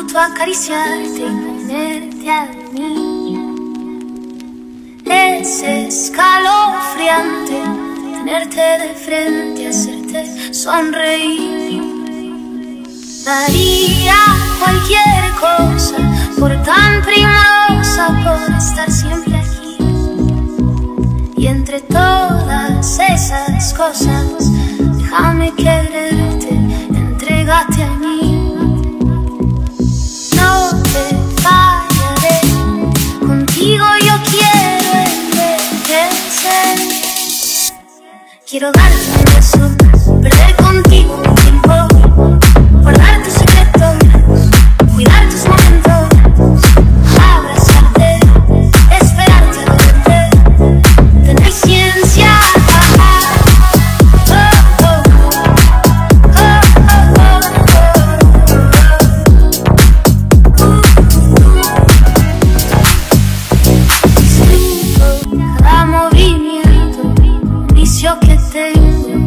disfruto acariciarte y ponerte a mí. Es escalofriante tenerte de frente, hacerte sonreír. Daría cualquier cosa por tan primorosa, por estar siempre aquí. Y entre todas esas cosas, déjame quererte, entrégate a mí. No te fallaré, contigo yo quiero envejecer. Quiero darte un beso, perder contigo un tiempo, guardar tus secretos, cuidar tus momentos, abrazarte, esperarte a verte, tener ciencia. Disfruto cada movimiento, vicio que tengo.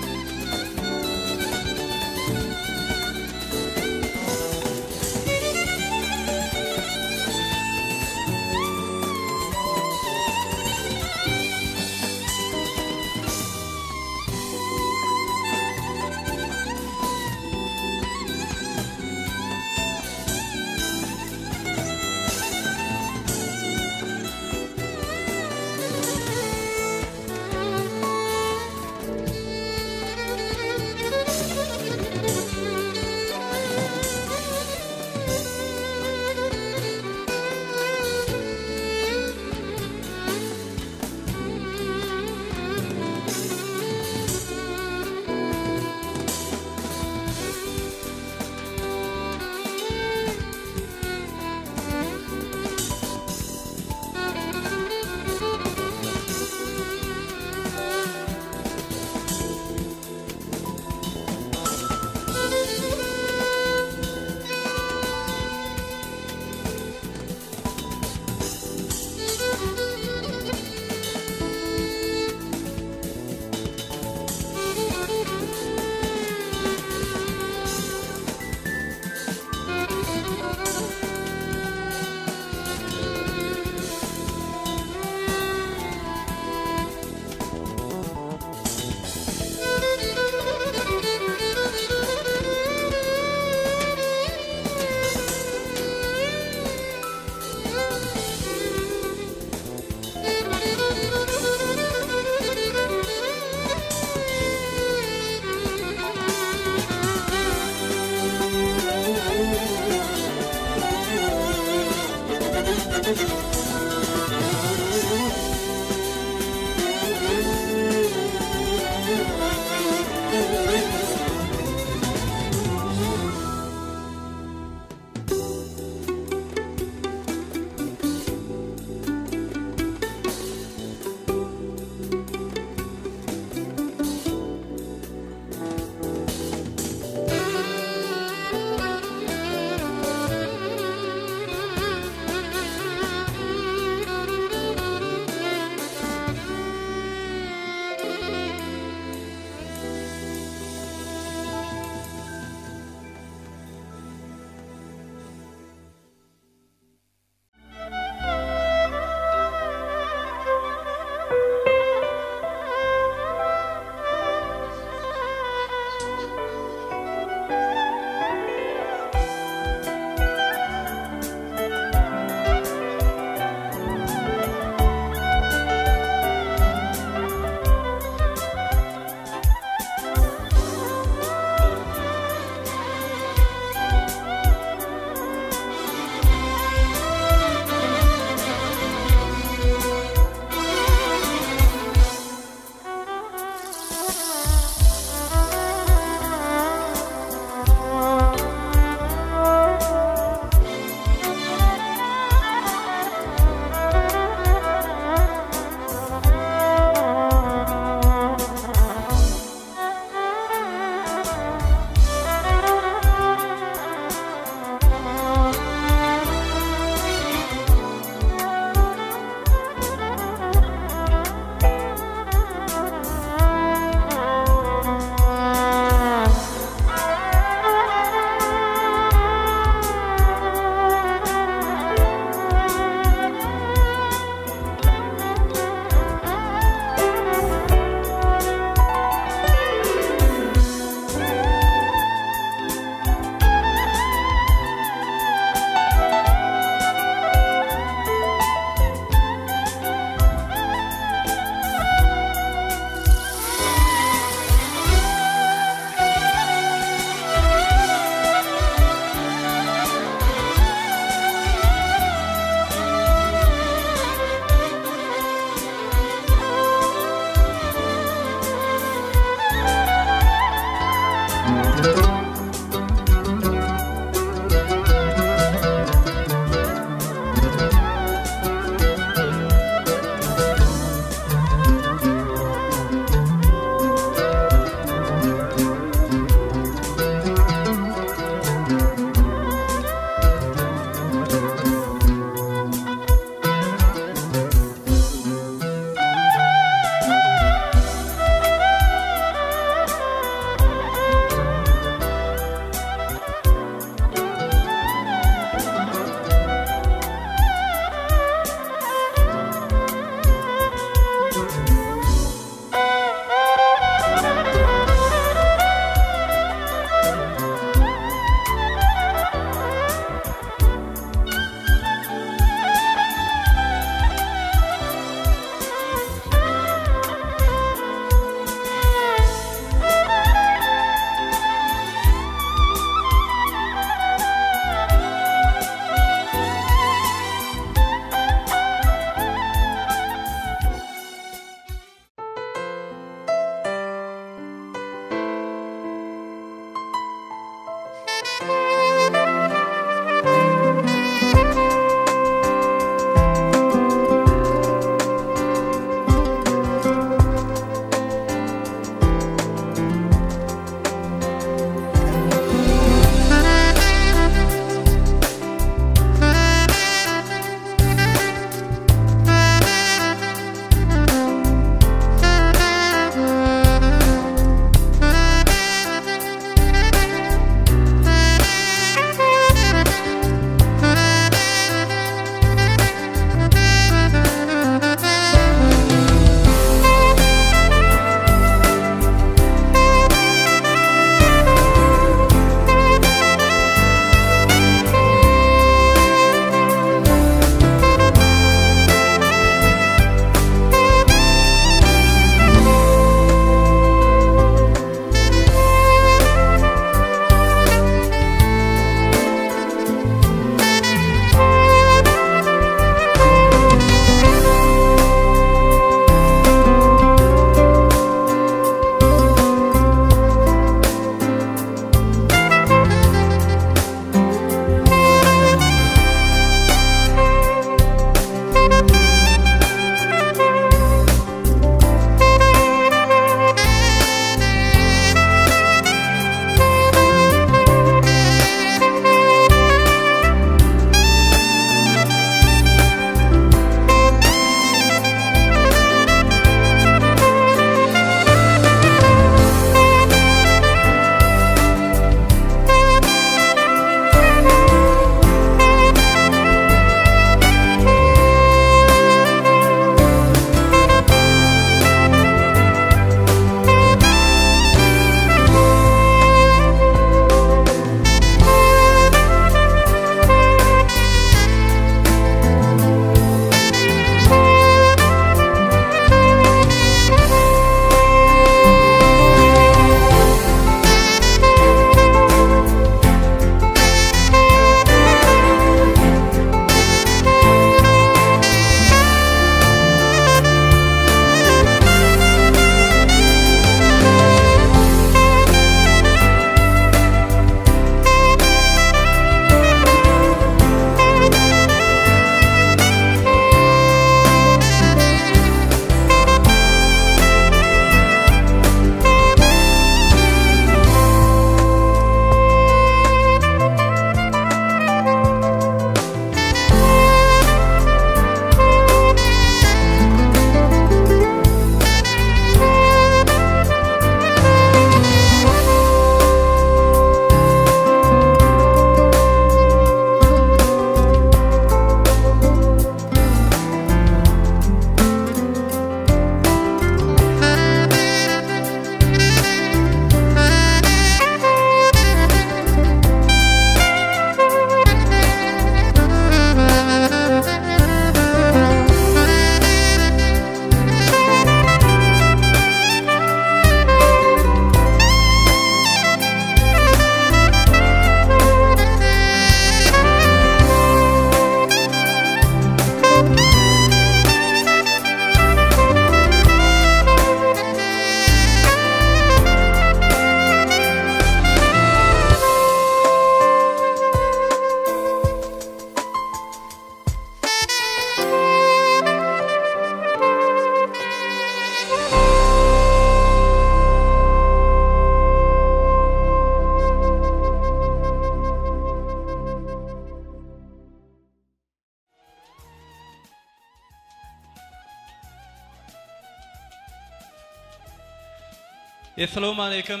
Assalamu alaykum,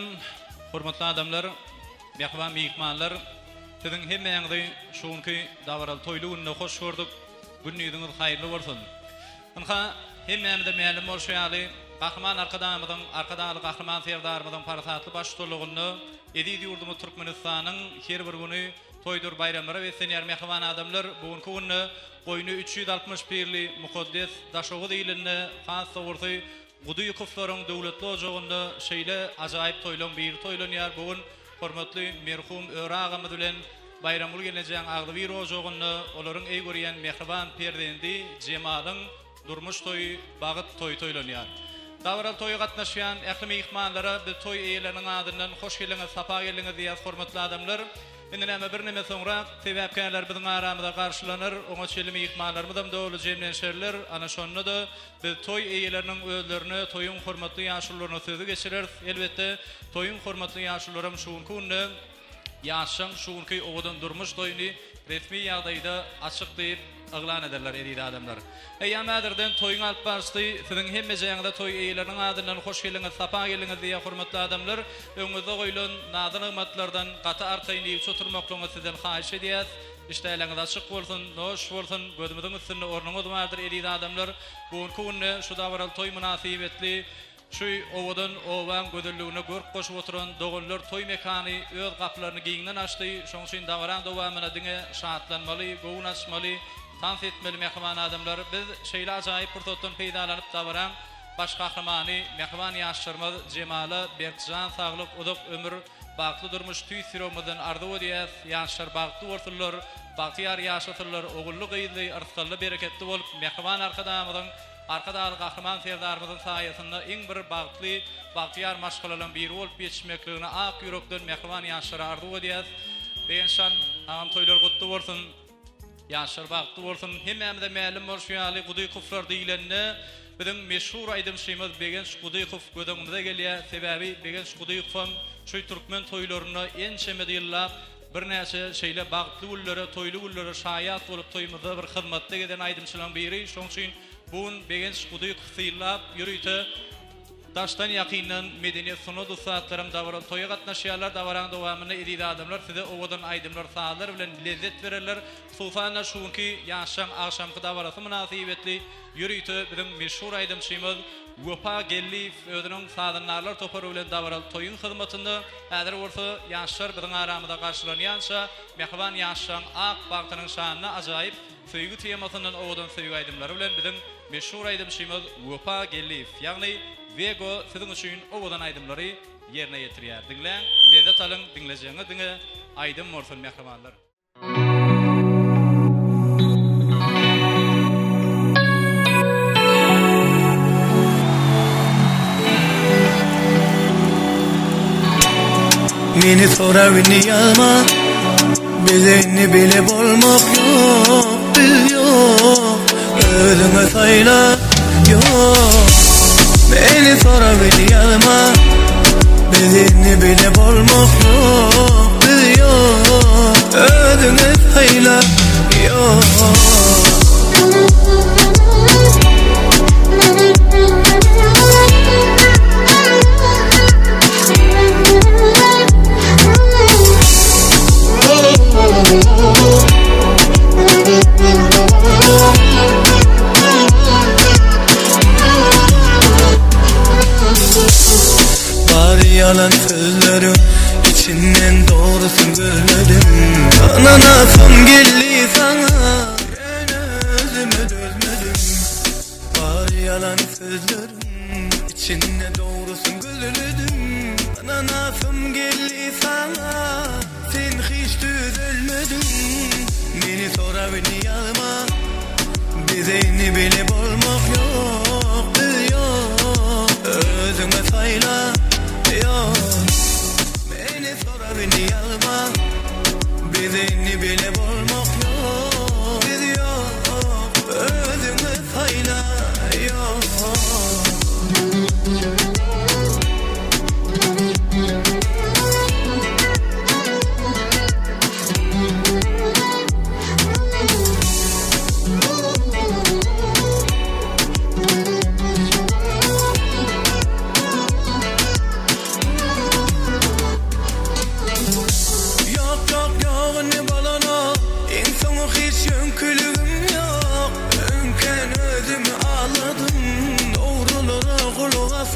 hormatly adamlar, mehman mehmanlar. Sizin hemmeňizi şuňky davaral toýlugyna hoş gördük. Günüňiz haýyrly bolsun. Onha hemmeňizde mälim bolşaýaly, gahryman arkadaşlyk gahryman serdarymyzyň parasatly başçylygyny edidi ýurdumy Türkmenistanyň her bir güni toýdur bayramlary we senýär mehman adamlar bugünkü güni goýny 361-li mukaddes daşogy diýilini has sowurdy Guduy kuflaryň döwletli ojagynda şeýle ajaýyp toýlan bir toýlanýar. Bugün hormatly merhum Öragamy bilen bayramly gelenjäň agdyr ojagyny olaryň ey görýän mehriban perdendi Jemalyň durmuş toýy bagyt toýlanýar. Dawral toýy gatnaşýan ähli mehmanlara bu toýy eýleriniň adyndan hoş geliňiz, sapa geliňiz diýär hormatly adamlar. Indi näme bir näme soňra sebäpkärler biziň aramyzda garşylanır, oňa çeli mehmanlarymyzdan dowlu jemlenşerler, ana şonda da biz toýy eýleriniň özlerini, toýyň hormatly ýaşlaryna sözü geçirer. Elbetde toýyň hormatly ýaşlarym şuňky günde ýaşaň şuňky owadan durmuş toýuny resmi ýagdaýda açyk diýip aglan ederler edidi adamlar. Eýamaderden toýuň alyp barşdy, siziň hemmejeňizde toýy eýleriniň adyndan hoş geliňiz, sapa geliňiz diýär hormatly adamlar. Öňüňizde goýulan nadan ygmatlardan gata arkaýyny oturmaklaryňyzy sizden haýyş edýäs. İşleýäňiz açyk bolsun, noş bolsun, gözümiziň üstünde ornuňyz bardyr edidi adamlar. Bugünkü günde şu dawral toýy münasibetli şu owadan owan gödürlüğüne görk goşup oturan dogonlar toy mekany öz gaplarını giňden açdy. Şoň üçin dawran dowamyna diňe şatlanmaly, gowun açmaly, tans etmeli mehman adamlar. Biz şeýle ajaýyp pursatdan peýdalanyp dawran baş gahrymany mehman ýaşlarymyz Jemaly Berkjan saglyk uzak ömür bagtly durmuş tüý siromyzdan ardy edýär. Ýaşlar bagtly bolsunlar, bagtyar ýaşatyrlar, ogullyk ýyly, arskally bereketli bolup mehman arkadaşlyk gahryman serdarymyzyň saýasynda iň bir bagtly, bagtyar maşgalalan biri bolup ýetişmekligine ak ýürekden mehman ýaşlara ardy edýär. Beýenşan agam toýlar gutly bolsun. Ýaşlar bagtly bolsun. Hemmämizde mälim bolşýaly Guduy kuflar diýilende biziň meşhur aýdym şeýmiz Begenç Guduy kuf gödüňimize gelýär. Sebäbi Begenç Guduy kufam şu türkmen toýlaryna ençeme ýyllap bir näçe şeýle bagtly gullary, toýly gullary şaýat bolup toýmyzda bir hyzmatda geden aýdymçylaryň biri. Şoň üçin bugün Begenç Guduy kufyllap ýürüýte daşdan ýakynyň medeniýet sunady saatlarym dawran toýy gatnaşýarlar, dawran dowamyny edidi adamlar size owadan aýdymlar sağlar bilen lezzet bererler. Sulfana şuňky ýaşaň akşamky dawrasy münasibetli ýürüýte biziň meşhur aýdymçymyz Wepa Gelliýew özüniň sadynarlar topary bilen dawral toýyň hyzmatynda häzir bolsa ýaşlar biziň aramyzda garşylanýança mehman ýaşaň ak bagtynyň şanyna ajaýyp söýgü temasyndan owadan söýgü aýdymlary bilen biziň meşhur aýdymçymyz Wepa Gelliýew ýagny Vego siziň üçin owadan aýdymlary ýerine ýetirýär. Diňlen, lezzet alyň, diňlejeňiz diňe aýdym bolsun mehmanlar. Meni sorawyny ýalma, bizeni bile bolmak ýok, biz ýok, özüňe saýla ýok. Meni sorawyny ýalma, bizeni bile bolmak ýok, biz ýok, özüňe saýla ýok. Yalan sözlerim içinden doğrusun görmedim. Ananasım geldi sana, ben özümü dözmedim. Var yalan sözlerim içinden doğrusun görmedim. Ananasım geldi sana, sen hiç düzelmedin. Beni soravyny ýalma, bizeni bile bolmak ýok, biz ýok, özüňe saýla. Beni soravyny ýalma, bizeni bile bolmak ýok, biz ýok, özüňe saýla ýok.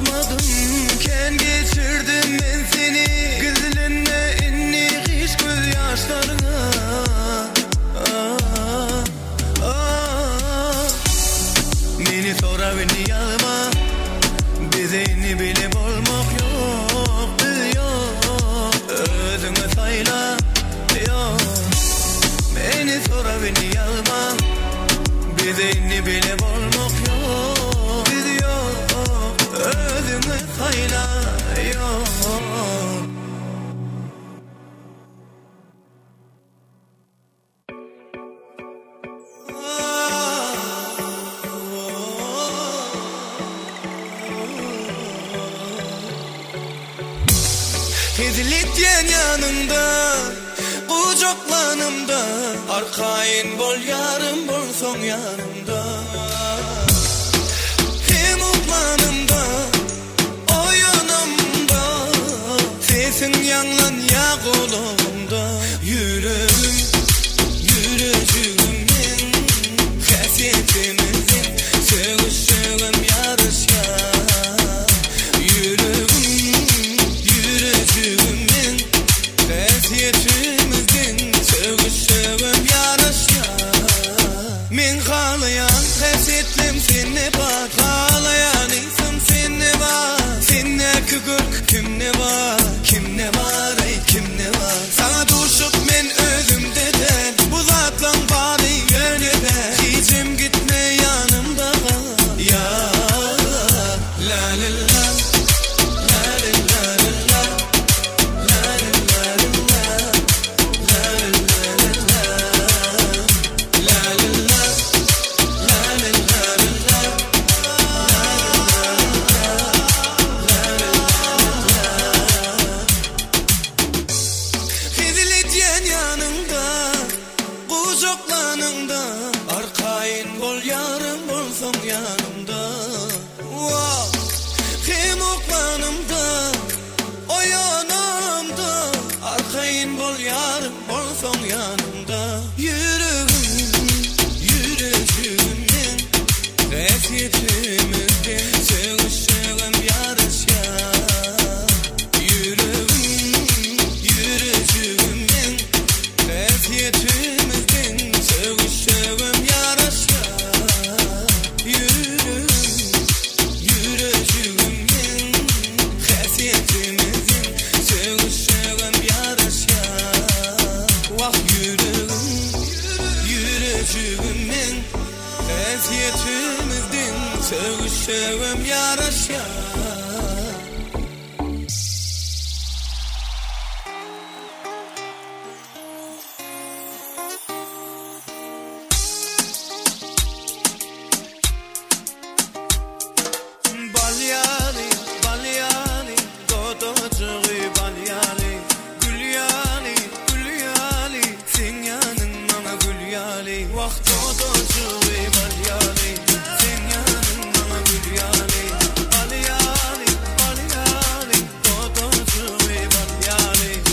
bakmadım ken geçirdim ben seni Gizlenme inni hiç göz yaşlarına Meni sonra beni alma Bize inni bile bolmak yok yok Özüne sayla yok Beni sonra beni alma Bize inni bile bolmak yok Biz yok Özüne sayla yok Ezilityen yanımda Kucaklanımda Arkayın bol yarım bol son yanımda Hem uklanımda O yanımda Sesin yanlan ya kulağımda Yüreğim Yürücüğümün Hasiyetimizin Sevişeğim yarışya Hasiyetimizin sevişeğim yarışya Min ağlayan hasretlim seni bak Ağlayan insan seni var Seni kükürk kim ne var Kim ne var ey kim ne var Sana düşüp men özümde de Bu zatlan bari yönede Hicim gitme yanımda Ya la la la Arkayın bol yarım bol son yanımda Hem uklanımda O yanımda Arkayın bol yarım bol son yanımda Yürücüğümün Hasiyetimizden Sevişeğim yarışya Yürücüğümün Hasiyetimizden Sevişeğim yarışya Yürücüğümün Hasiyetimizden Sevişeğim yarışya Vah yürücüğümün Hasiyetimizden Sevişeğim yarışya Balyali, Dodocuğu balyali Gülyali, sen yanın bana gülyali Vah Dodocuğu balyali Sen yanın bana gülyali Balyali, Dodocuğu balyali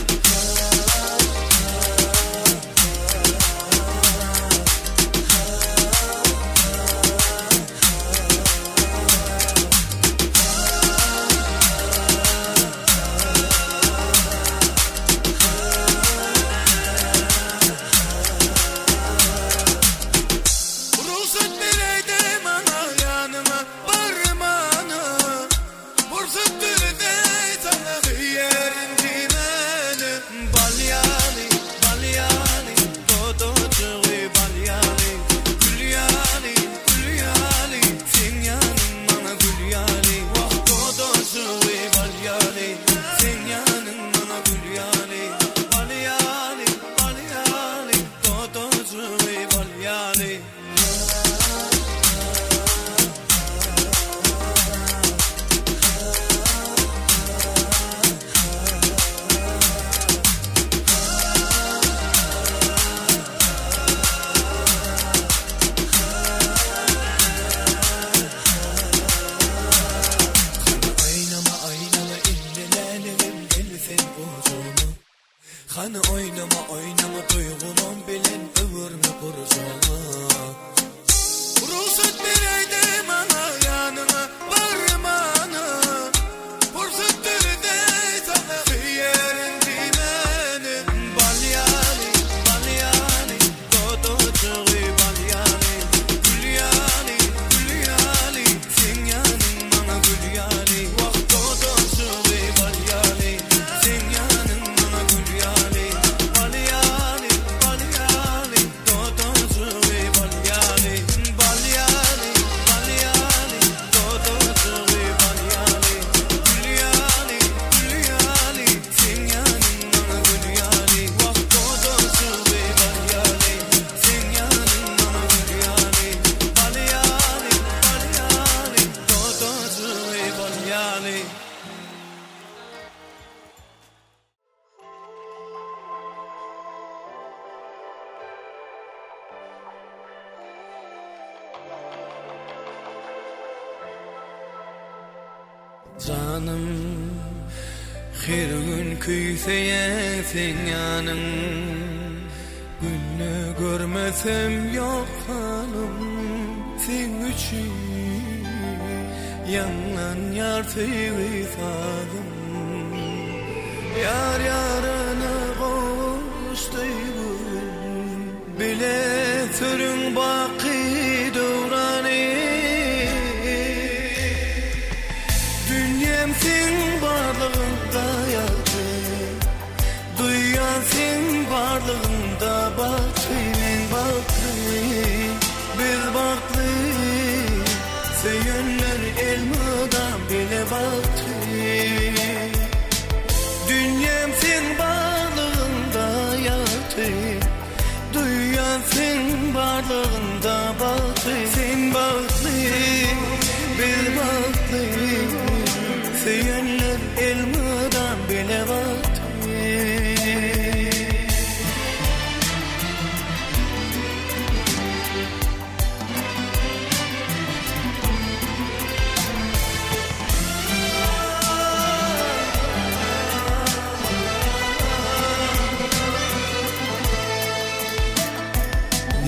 Hani oynama duygunun bilen ömürme kursana Ruhsat vereydim ana yanına varmana Canım her gün küyseye sen yanın, günü görmesem yok hanım sen üçün, yanlan yar sevsadım, yar yarına koştu bugün, bile sürün baki dövrani. Dünyam sen varlığında yattı, duyan sen varlığında baktı, men baktı, biz baktı, söyünler elmadan bile baktı. Dünyam sen varlığında yattı, duyan sen varlığında baktı, sen baktı, biz baktı, söyünler elmadan bile baktı.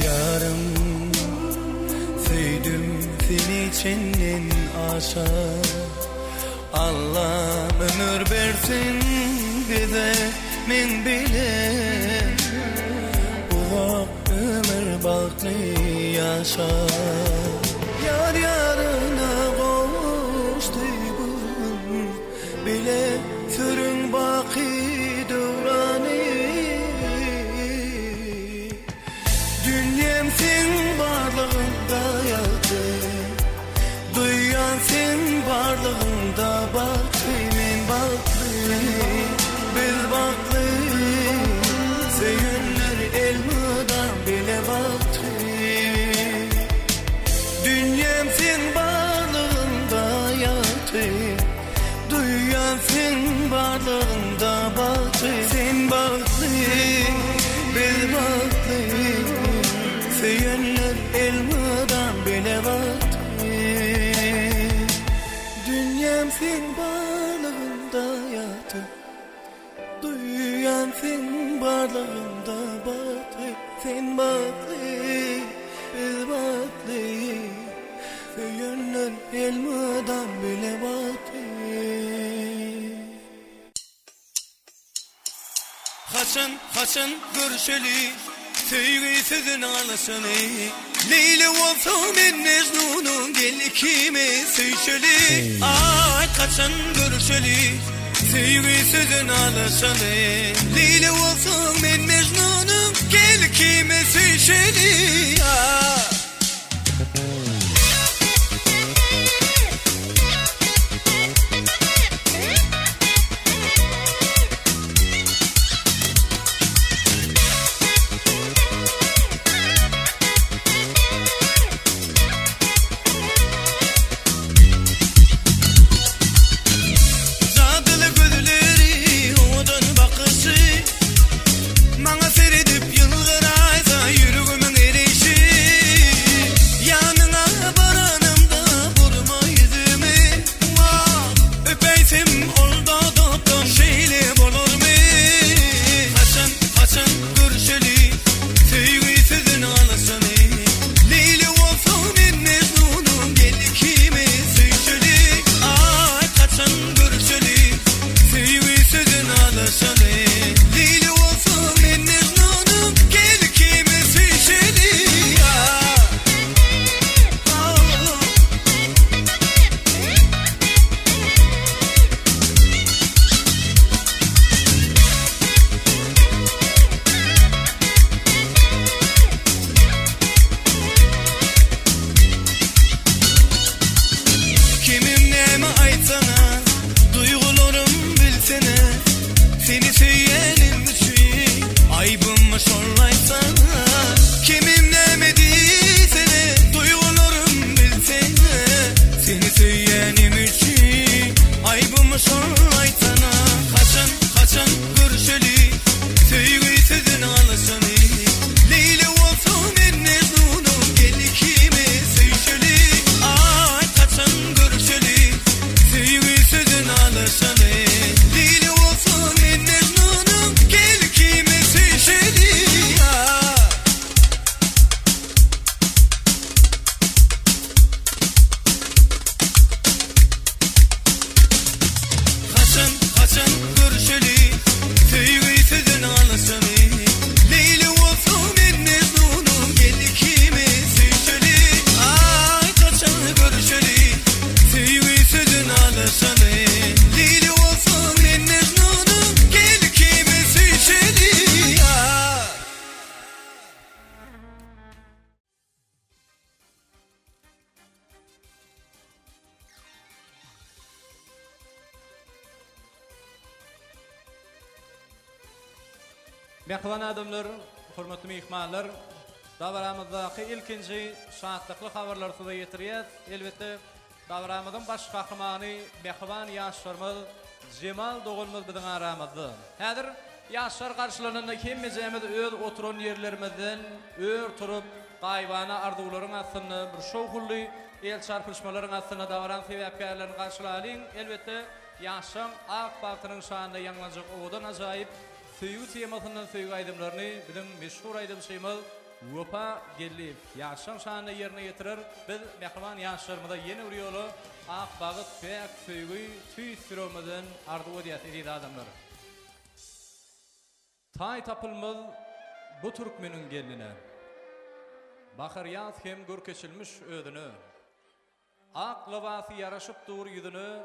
Yarım sevdim seni içinden aşağı, Allah ömür versin bize, men bile uzak ömür baklı yaşa. Yar yarına koştu bugün, bile sürün baki dövrani. Dünyam sen varlığında yattı, duyan sen varlığında baktı, men baktı, biz baktı, söyünler elmadan bile baktı. Dünyam sen varlığında yattı, duyan sen varlığında baktı, sen baktı, biz baktı, söyünler elmadan bile baktı. Dünyam sen varlığında yattı, duyan sen varlığında baktı, sen baktı, biz baktı, söyünler elmadan bile baktı. Haçan görüşeli, sevgi sözün ağlasını, Leyla olsam ben Mecnun'un, gel kime söyşeli. Ay kaçan görüşeli, sevgi sözün ağlasını, Leyla olsam ben Mecnun'un, gel kime söyşeli. Bana seyredip yıllar ayda yürüğümün erişi. Sevgisiz Mehman adamlar, hurmatly mehmanlar, davaramyzdaki ilkinji şahatlykly habarlary size ýetirýär. Elbetde davaramyzyň baş gahrmany Mehman ýaşlarymyz Cemal Dogulmaz biziň aramyzda. Häzir ýaşlar garşylarynda hemmemiz öz oturan ýerlerimizden ör turup gaýbana arzuwlaryň asyny bir şowhully el çarpışmalaryň asyna davaran sebäpkärlerini garşylaýyn. Elbetde ýaşaň ak bagtynyň şanynda ýanglanjak owadan ajaýyp süýgü temasynyň süýgü aýdymlaryny biziň meşhur aýdymçymyz Wapa gelip ýaşaň şanyny ýerine ýetirir. Biz Mehman ýaşlarymyza ýene bir ýoly ak bagyt pek süýgü tüýsürmeden arzu edýär adamlar. Tay tapılmaz bu Türkmenin geline. Bahar yaz hem gör keçilmiş ödünü. Ak lavası yaraşıp dur yüzünü.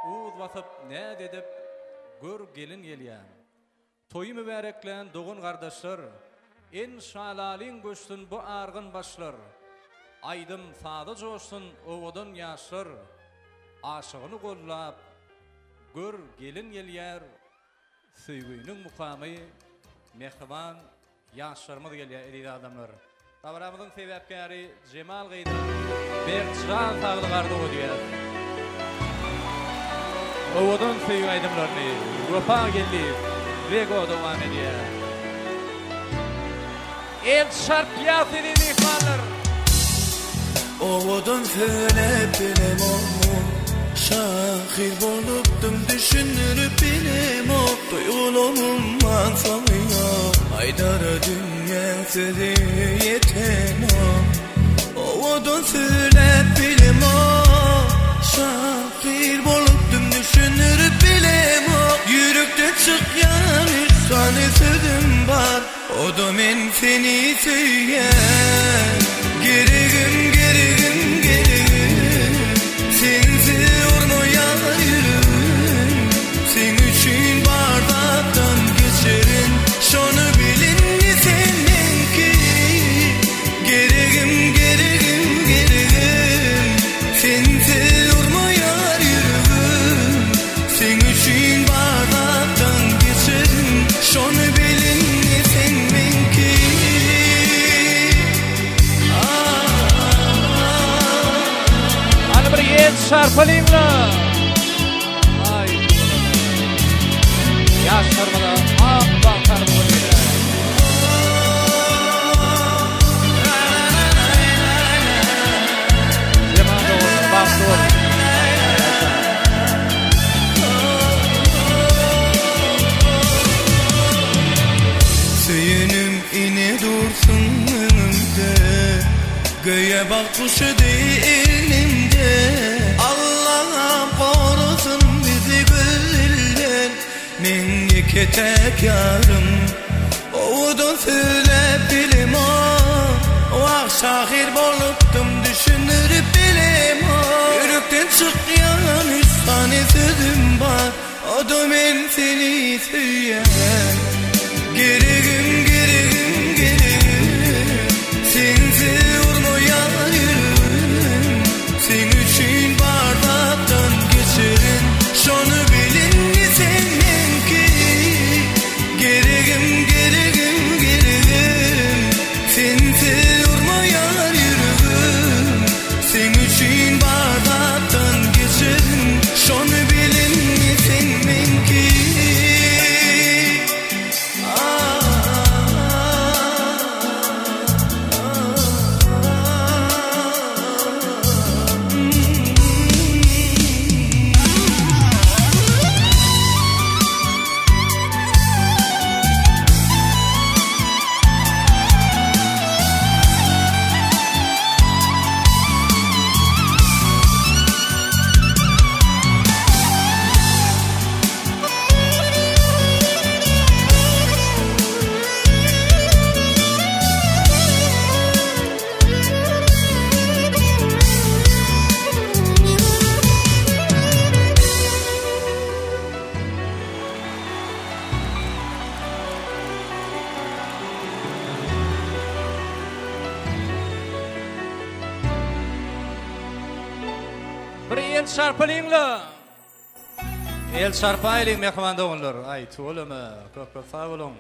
Uğuz basıp ne dedip gör gelin gelýän. Toyu mübareklen doğun kardeşler. İnşalalin göçsün bu argın başlar. Aydım sağda coşsun ovadan yaşlar. Aşığını gollap gör gelin gelýär. Süýgüniň mukamy Mehman ýaşlarymyz gelýär edi adamlar. Davaramyzyň sebäpkäri Cemal Gaýdan Berkcan tagly gardy bolýar. Owadan süýgü aýdymlaryny Wapa gelip rego dowam edýär. El şarpýat edi mehmanlar. Owadan söylep bilem şahir bolupdum düşünürüp bilem o duyulumum mansalıyor aydara dünya sizi yeten o ovadan söylep bilem o şahir bolupdum düşünürüp bilem o yürekten çıkyan üstane sözüm var o da men seni söyler gerigim gerigim gerigim sensiz ormayan yürürüm sen üçün bardaktan geçerin şonu bilin senin ki gerigim gerigim gerigim sensiz ormayan yürürüm sen üçün bardaktan geçerin şonu bilin senin ki şarpalyňla ay ýaşlarymyza ak bakar bolýar. Cemal Dogulmaz bakdyr. Süýünüm ine dursun önümde göýe bakuşy dilimde Allah'ım korusun bizi güllünden men yeketek yarım owadan söylep bilim o ak şahir bolupdum düşünürüp bilim yürekten çıkyan üç tane sözüm var o da men seni süýär gerigim gerigim gerigim sensiz urmayan yürürüm sen üçün bardaktan geçerin şonu bilin senin ki gerigim gerigim gerigim sensiz urmayan yürürüm sen üçün bardaktan geçerin şonu bilin senin ki Şarpalyňla el şarpaýlyň mehman dogullar ay tolama köp sag bolun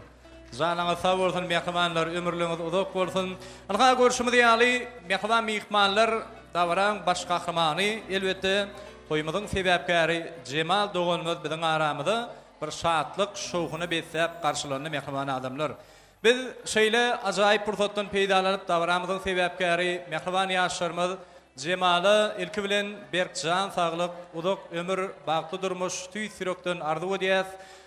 Zanaňyz sag bolsun, mehmanlar, ömürlüňiz uzak bolsun. Alha görüşmüz ýaly mehman mehmanlar dawran baş gahrmany elbetde toýmyzyň sebäpkäri Cemal Doganmaz biziň aramyzda bir şatlyk şowguny besäp garşylandy mehman adamlar. Biz şeýle ajaýyp pursatdan peýdalanyp dawramyzyň sebäpkäri mehman ýaşlarymyz Cemaly ilki bilen Berkjan saglyk, uzak ömür, bagty durmuş, tüý sürekden arzu edýäs.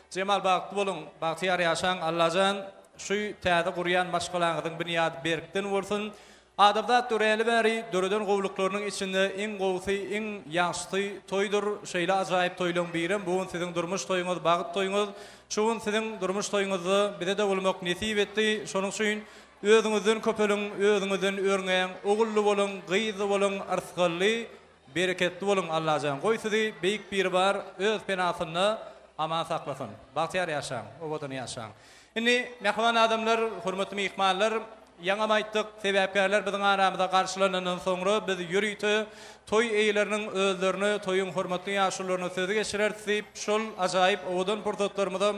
Cemal bagty bolun, bagtyar ýaşaň Allahan şu täze gurýan maşgalaňyzyň büniýady berkden bolsun. Adamda töreýeli bäri döreden gowluklarynyň içinde iň gowsy, iň ýaşly toýdur. Şeýle ajaýyp toýlaň birim, bu siziň durmuş toýuňyz, bagyt toýuňyz, şuň siziň durmuş toýuňyzy bide de bolmak nesip etdi. Şonuň üçin özüňizden köpeliň, özüňizden öňeň, ogully bolun, gyýzy bolun, arsgally, bereketli bolun Allahan. Goý sizi beýik bir bar öz penasyny aman saklasın. Bahtiyar yaşaň, obodany yaşaň. Indi mehman adamlar, hurmatly mehmanlar, ýa-da aýtdyk, sebäpkärler biziň aramyzda garşylanandan soňra biz ýürüýti toy eýleriniň özlerini, toýuň hurmatly ýaşlaryny sözi geçirerdik. Şol ajaýyp owadan pursatlarymyzdan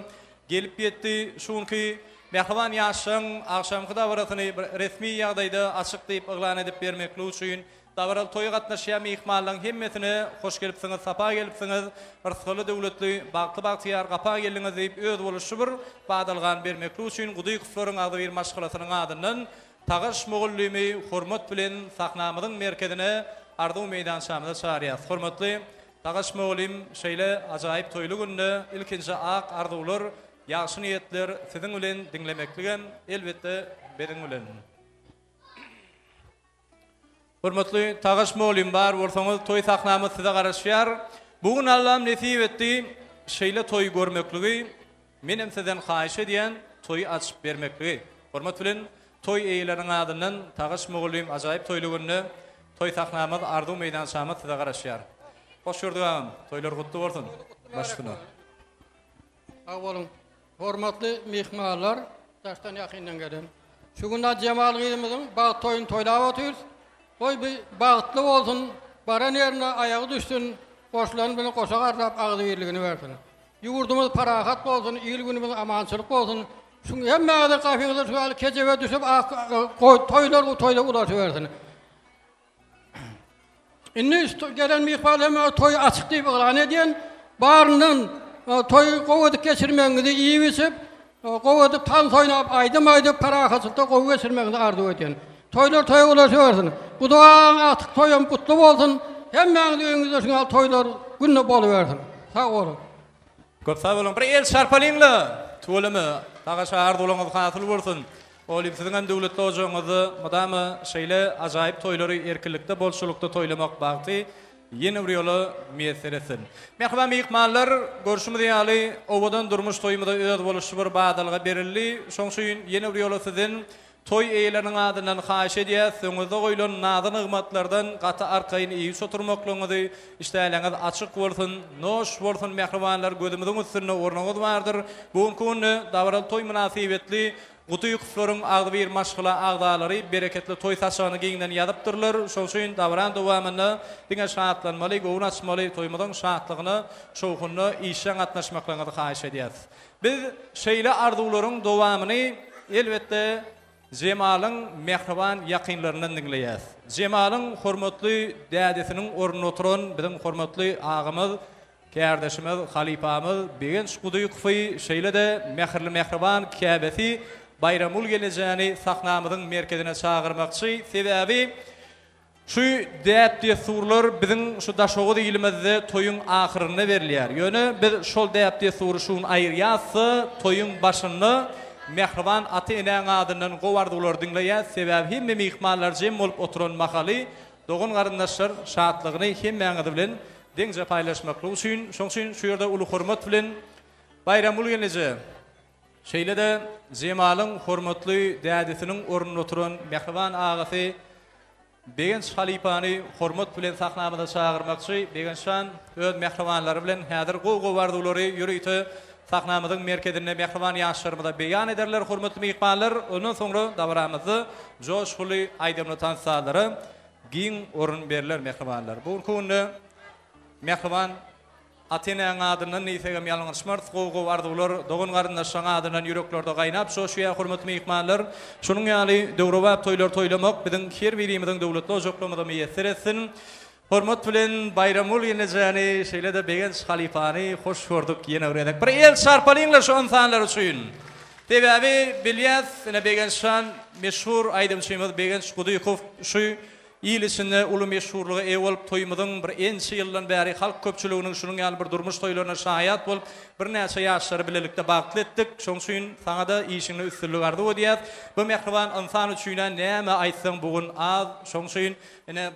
gelip ýetdi. Şunki mehman ýaşaň akşamky dawratyny resmi ýagdaýda açyk diýip eglan edip bermekli üçin Davaral toy gatnaşýan mehmanlaryň hemmesine hoş gelipsiňiz, sapa gelipsiňiz. Rysgaly döwletli bagty-bagtyar gapa geldiňiz diýip öz boluşy bir badalgan bermekli üçin Gudy Kuflaryň ady bir maşgalasynyň adyndan Tagaş Mogullimi hormat bilen sahnamyzyň merkezine ardu meýdançamyza çağırýar. Hormatly Tagaş Mogullim şeýle ajaýyp toýly günde ilkinji ak ardular, ýaşy niýetler siziň bilen dinlemekligen elbetde beriň bilen. Hurmatly Tagaş Mogullim bar bolsaňyz toy sahnamy size garaşýar. Bugün Allaham nesip etdi şeýle toy görmekligi, menem sizden haýyş edýän toy açyp bermekligi. Hormat bilen toy eýleriniň adyndan Tagaş Mogullim ajaýyp toýly günde toy sahnamyz ardu meýdançamy size garaşýar. Hoş gördük ağam, toylar gutly bolsun. Başlyna. Awalın hormatly mehmanlar, daşdan ýakyndan gelen. Şu günde Cemal gyýymyzyň bag toyuny toýlap otyrys. Oy bir bagtly bolsun, baran ýerine aýagy düşsün, goşlaryny bilen goşa garlap agdy birligini bersin. Ýurdumyz parahat bolsun, ýyl günümiz amançylyk bolsun. Şuň hemmäde gafyňyzda şu al kejebe düşüp toýlar ulaşy bersin. Inni gelen mehmanlar toy açyk diýip eglan edýän, baryndan toy gowy geçirmeňizi iyi bilip, gowy tan soýnap aýdym parahatda gowy geçirmeňizi arzu edýän. Toylar toy ulaşy bersin. Gudaň atyk toyum gutly bolsun. Hemmäňiz öňüňizde şuňal toylar günne boluversin. Sag bolun. Köp sag bolun. Bir el şarpalyňla tolamy Tagaş ardulyňyz hasyl bolsun. Olyp siziň döwletli ojaňyzy madamy şeýle ajaýyp toylary erkinlikde bolşulukda toylamak bagty ýene bir ýola meseresin. Mehman mehmanlar görüşmüz ýaly owadan durmuş toýmyda öz boluşy bir badalga berildi. Şoň üçin ýene bir ýola sizin toy eýleriniň adyndan haýyş edýär, soňuzda goýulan nadan ygmatlardan gata arkaýyn iýi soturmaklygyňyzy işläňiz açyk bolsun, noş bolsun mehmanlar gözümiziň üstünde ornaňyz bardyr. Bugün günü dawral toy münasibetli Gudy Kuflaryň agdy bir maşgala agdalary bereketli toy saçany giňden ýadypdyrlar. Şol üçin dawran dowamyny diňe şatlanmaly, gowy açmaly toýmadan şatlygyny, şowguny işe gatnaşmaklaryny haýyş edýär. Biz şeýle arzuwlaryň dowamyny elbetde Cemalyň mehriban ýakynlarynyň dinleýär. Cemalyň hormatly dädesiniň ornuny oturan biziň hormatly agymyz, kärdeşimiz, halipamyz begen Gudy Kufy şeýle de mehriban käbesi bayramul gelejäni sahnamyzyň merkezine çağırmakçy. Sebäbi şu däpde surlar biziň şu daşogy diýilimizde toyuň ahyryna berilýär. Ýöne biz şol däpde sury şuň aýyrýasy toyuň başyny mehriban aty-eneň adyndan gowardylar dinleýär. Sebäbi hemme mehmanlar jem bolup oturan mahaly dogun garyndaşlar şatlygyny hemmäňiz bilen deňje paýlaşmakly üçin, şoň üçin şu ýerde uly hormat bilen bayramul geleje. Şeýle de Cemalyň hormatly dädesiniň ornuny oturan mehriban agasy Begenç halipany hormat bilen sahnamyza çağırmakçy. Begençan öz mehribanlary bilen häzir gowardylary ýürüýti sahnamyzyň merkezine mehriban ýaşlarymyza beýan ederler. Hormatly mehmanlar, ondan soňra dawramyzy joşguly aýdymlatan salary giň orun berler mehribanlar. Bu günde mehriban Atene'nin adından neyfegem yalınışmart, qoğu ardular, doğun qarındaşan adından yüreklerde qaynap, şoşuya hürmetli mihmanlar, şunun yali dövrevap toylar toylamak, bizim her birimizin devletli ojoklamadı meyesser etsin. Hürmet bilen bayramul yeneceğini, şeyle de Begenç Halifani hoş gördük yine öğrendik. Bir el sarpalinler şu insanlar için. Tabi abi bilyaz, Begenç'tan meşhur aydımçıyımız Begenç Kuduyukov şu İyilisinde ulu meşhurluğu evvelip toyumudun bir ensi yıldan beri halk köpçülüğünün şunun yani bir durmuş toylarına şahiyat bulup bir neyse yaşları bilelikte bağlı ettik. Şun suyun sana da işini üstünlüğü vardı o diyet. Bu mekrivan insan üçüne neyme aytsın bugün az. Şun suyun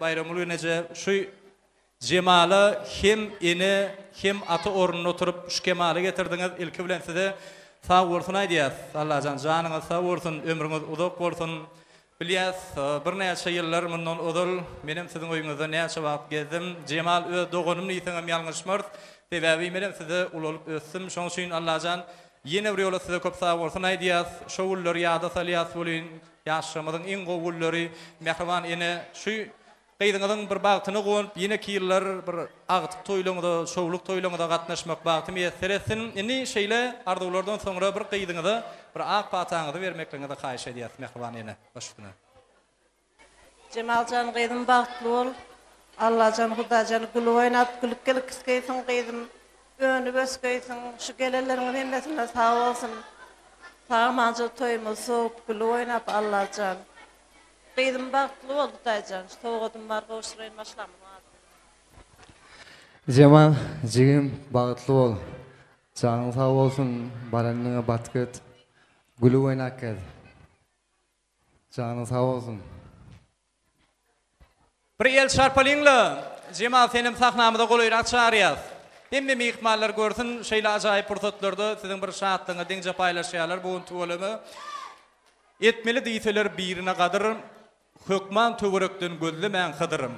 bayramulu nece şu cemalı hem atı ornuna oturup şu kemalı getirdiniz. İlki bilen size sağ olsun aydiyat. Allah canınız sağ olsun, ömrünüz uzak olsun. Bilyas, bir neyse yıllar bundan odul, benim sizin oyunuzda neyse vakit gezdim. Cemal doğunum neyseğim yalnızmart. Sebebi benim size ululup össüm. Şun için Allah'can yine bir yolu size köp sağ olsun aydiyat. Şovulları yada saliyat bulun. Yaşamadın en kovulları. Mehrivan yine şu qeydinizin bir bağıtını qoyup yine ki yıllar bir ağıtık toyluğunda, şovluk toyluğunda katnaşmak bağıtı meyesser etsin. Yine şeyle ardulardan sonra bir qeydinizi bir ağ patağınızı vermekliğine de kayış ediyat mehriban yine. Başlıkına. Cemalcan qeydim bağıtlı ol. Allahcan, Hudacan gülü oynat, gülük gelik iskeysin qeydim. Önü böskeysin, şu gelelerin hemmesine sağ olsun. Sağmancı toyumuz soğuk gülü oynat Allahcan. Qeydim bağıtlı ol Hudacan. Soğudum var, qoşurayın başlamın. Cemal, jigim bağıtlı ol. Canın sağ olsun, baranlığına batkıt. Gülü oynak geldi. Canın sağ olsun. Bir el çarpalinle, Cemal senin sahnamıda qo'layrak çağırıyaz. Hemme mihmanlar görsün, şeyle acayip fırsatlarda sizin bir şahatlığına denge paylaşıyorlar bu tuvalımı. Etmeli deyseler birine kadar, hükman tüvürükten gözlü men kıdırım.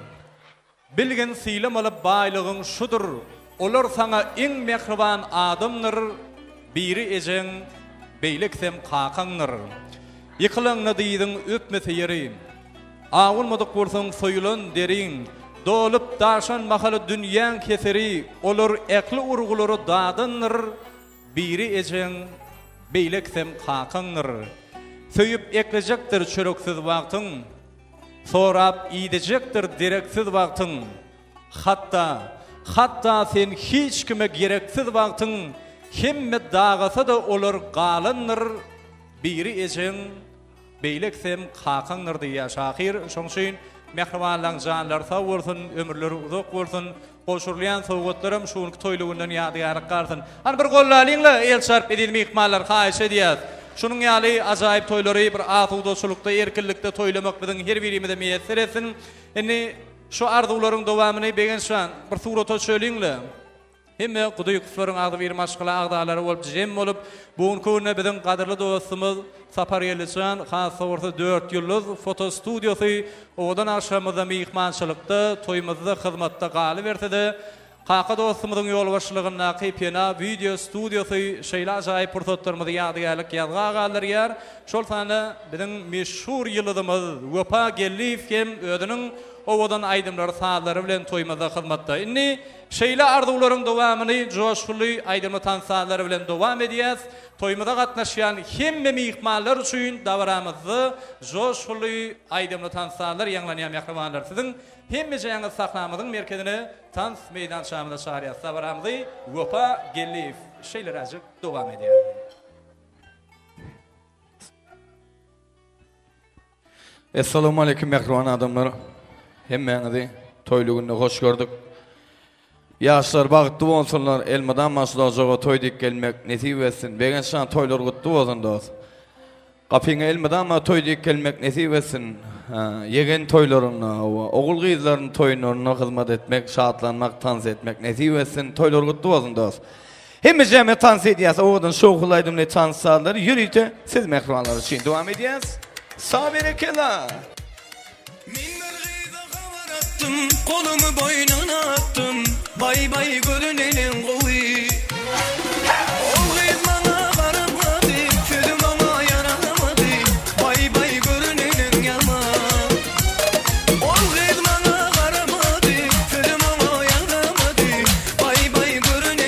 Bilgin silim alıp baylığın şudur, olur sana en mehriban adımdır, biri ecen, beyliksem kakandır. Yıkılığına deydin öpmesi yeri, ağılmadık bolsun soyulun derin, dolup daşan mahalı dünyan keseri, olur ekli urguları dadındır, biri ecen, beyliksem kakandır. Söyüp ekleyecektir çörüksüz vaktın, sorap idecektir direksiz vaktın. Hatta sen hiç kime gereksiz vaktın, hemme dağısı da olur galındır, biri ecen, beyliksem kakandır diye şahir. Şonşin mehribanlan canlar sağ olsun, ömürleri uzak olsun, qoşurlayan soğutlarım şunki toyluğundan yadigarlık qarsın. Hani bir qollalinle el çarp edilme ihmallar kayış ediyat. Şunun yali acayip toyları bir asudosulukta, erkillikte toylamak bizim her birimizde meyesser etsin. Yani şu arzuların devamını Begenç'tan bir surata söyleyinle. Hemme Kuduyukovların ağdı bir maşgıla ağdaları olup jem olup bugünkü bizim kadirli dostumuz Sapar Yelican hasa orta 4 yıllık foto stüdyosu odan aşamızda mihmançılıkta toyumuzda hizmette qalı verdi. Qaqa dostumuzun yol başlığına qeypena video stüdyosu şeyle acayip fırsatlarımızı yadigarlık yazga qalır yer. Şol sana bizim meşhur yıldızımız Vefa Gelif hem ödünün ovadan aydımları sağları bilen toymada hizmette. İnni şeyle arzuların devamını coşkulu aydımlı tansaları bilen devam ediyaz. Toymada katnaşyan hemme mihmanlar üçün davramızı coşkulu aydımlı tansalar yanlanayan yakımanlar. Sizin hemmece yanı sahnamızın merkezine tans meydan şamında çağırıyaz. Davramızı Vefa Gelif şeyler azıcık devam ediyaz. Esselamu aleyküm mehriban adamlar. Hemmenizi toyluğunda hoş gördük. Yaşlar bağıtlı olsunlar, elmadan maşlacağı toyduk gelmek nesip etsin. Begenç'tan toylar kutlu olsun dost. Kapına elmadan ma toyduk gelmek nesip etsin. Yegen toylarına, oğul kızların toylarına hizmet etmek, şahatlanmak, dans etmek nesip etsin. Toylar kutlu olsun dost. Hemmeceme dans ediyaz, oğudun şoğulaydım ne dans sağları. Yürüyte siz mehribanlar için devam ediyaz. Sağ berekela. Kolumu boynuna attım, bay bay görünenin koyu. O kız bana karamadı, sözüm ama yaralamadı, bay bay görünenin yaman. O kız bana karamadı, sözüm ama yaralamadı, bay bay görünenin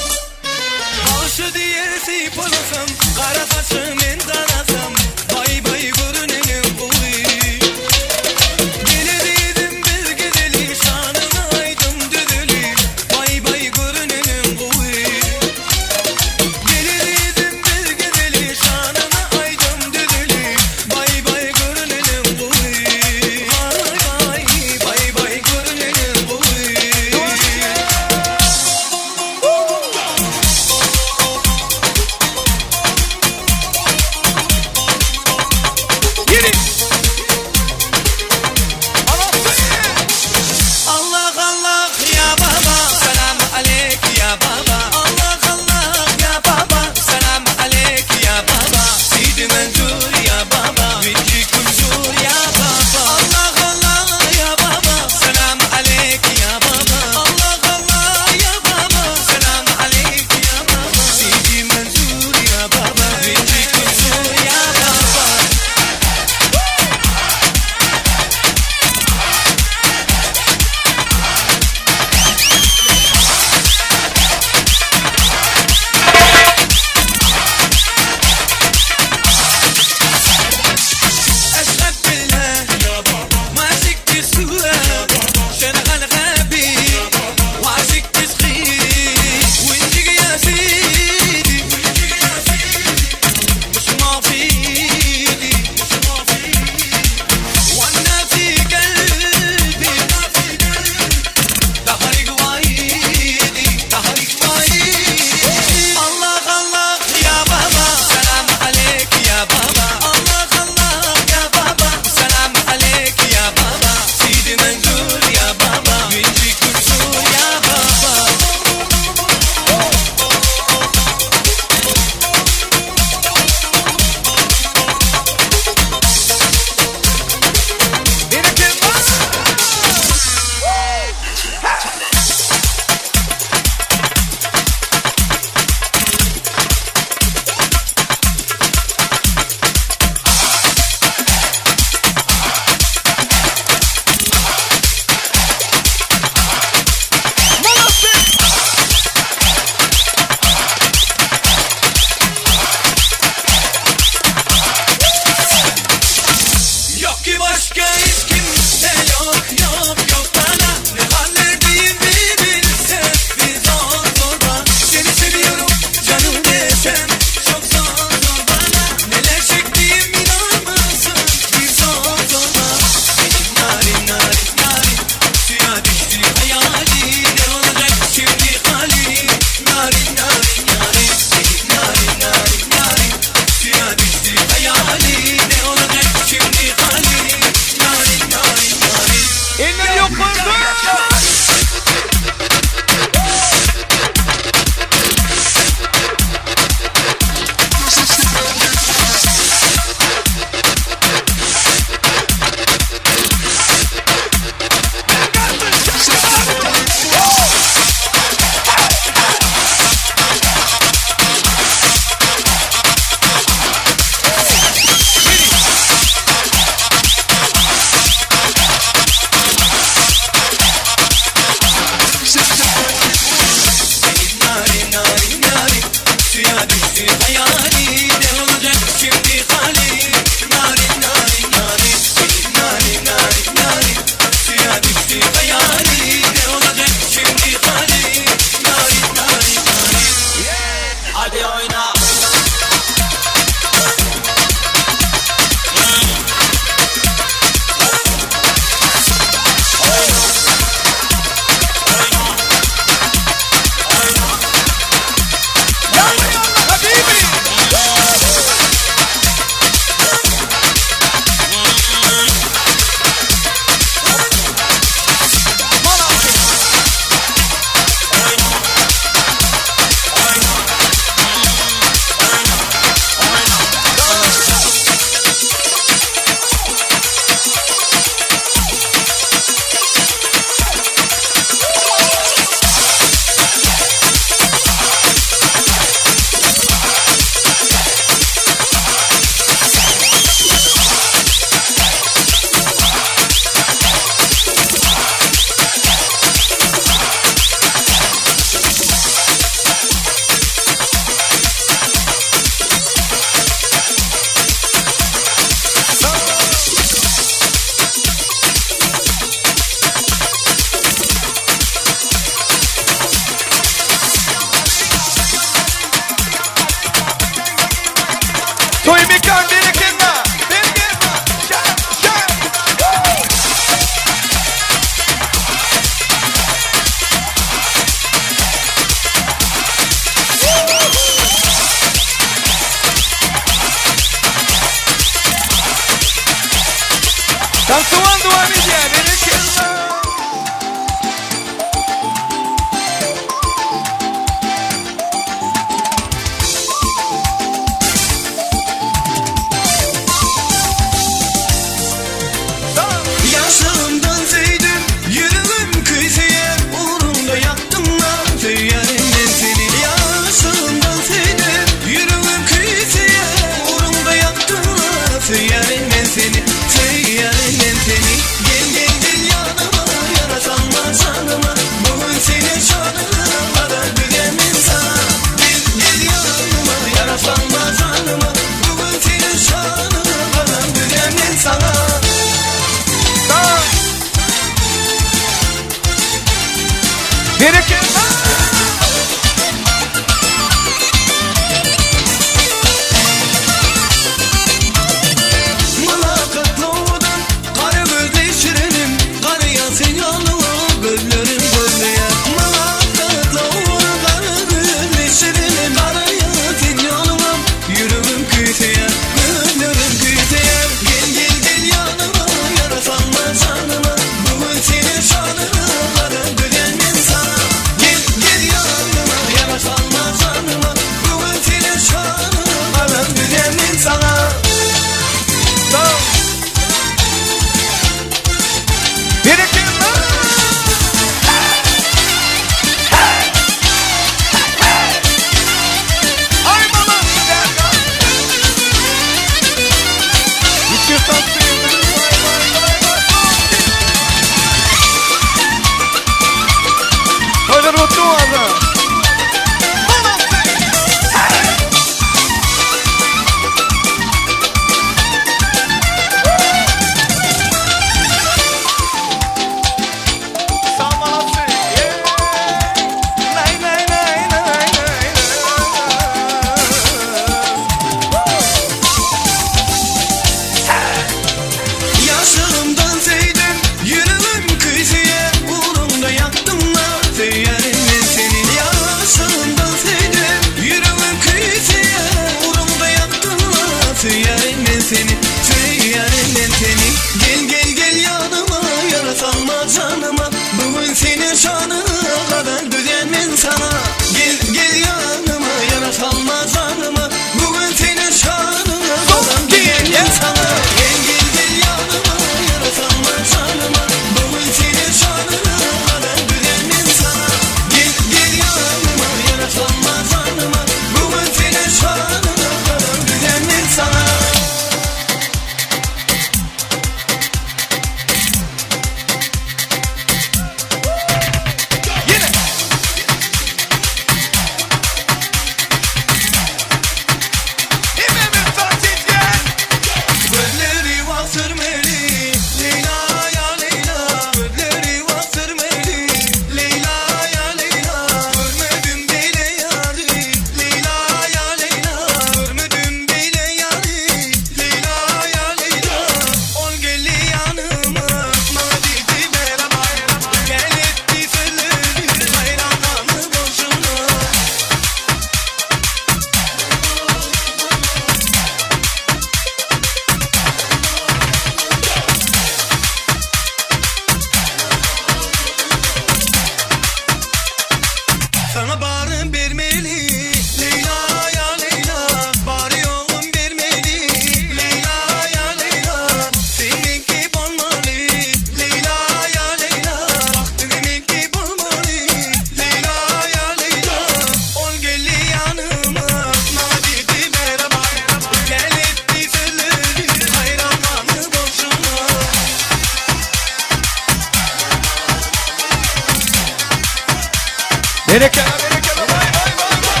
Berekele berekele vay vay vay vay.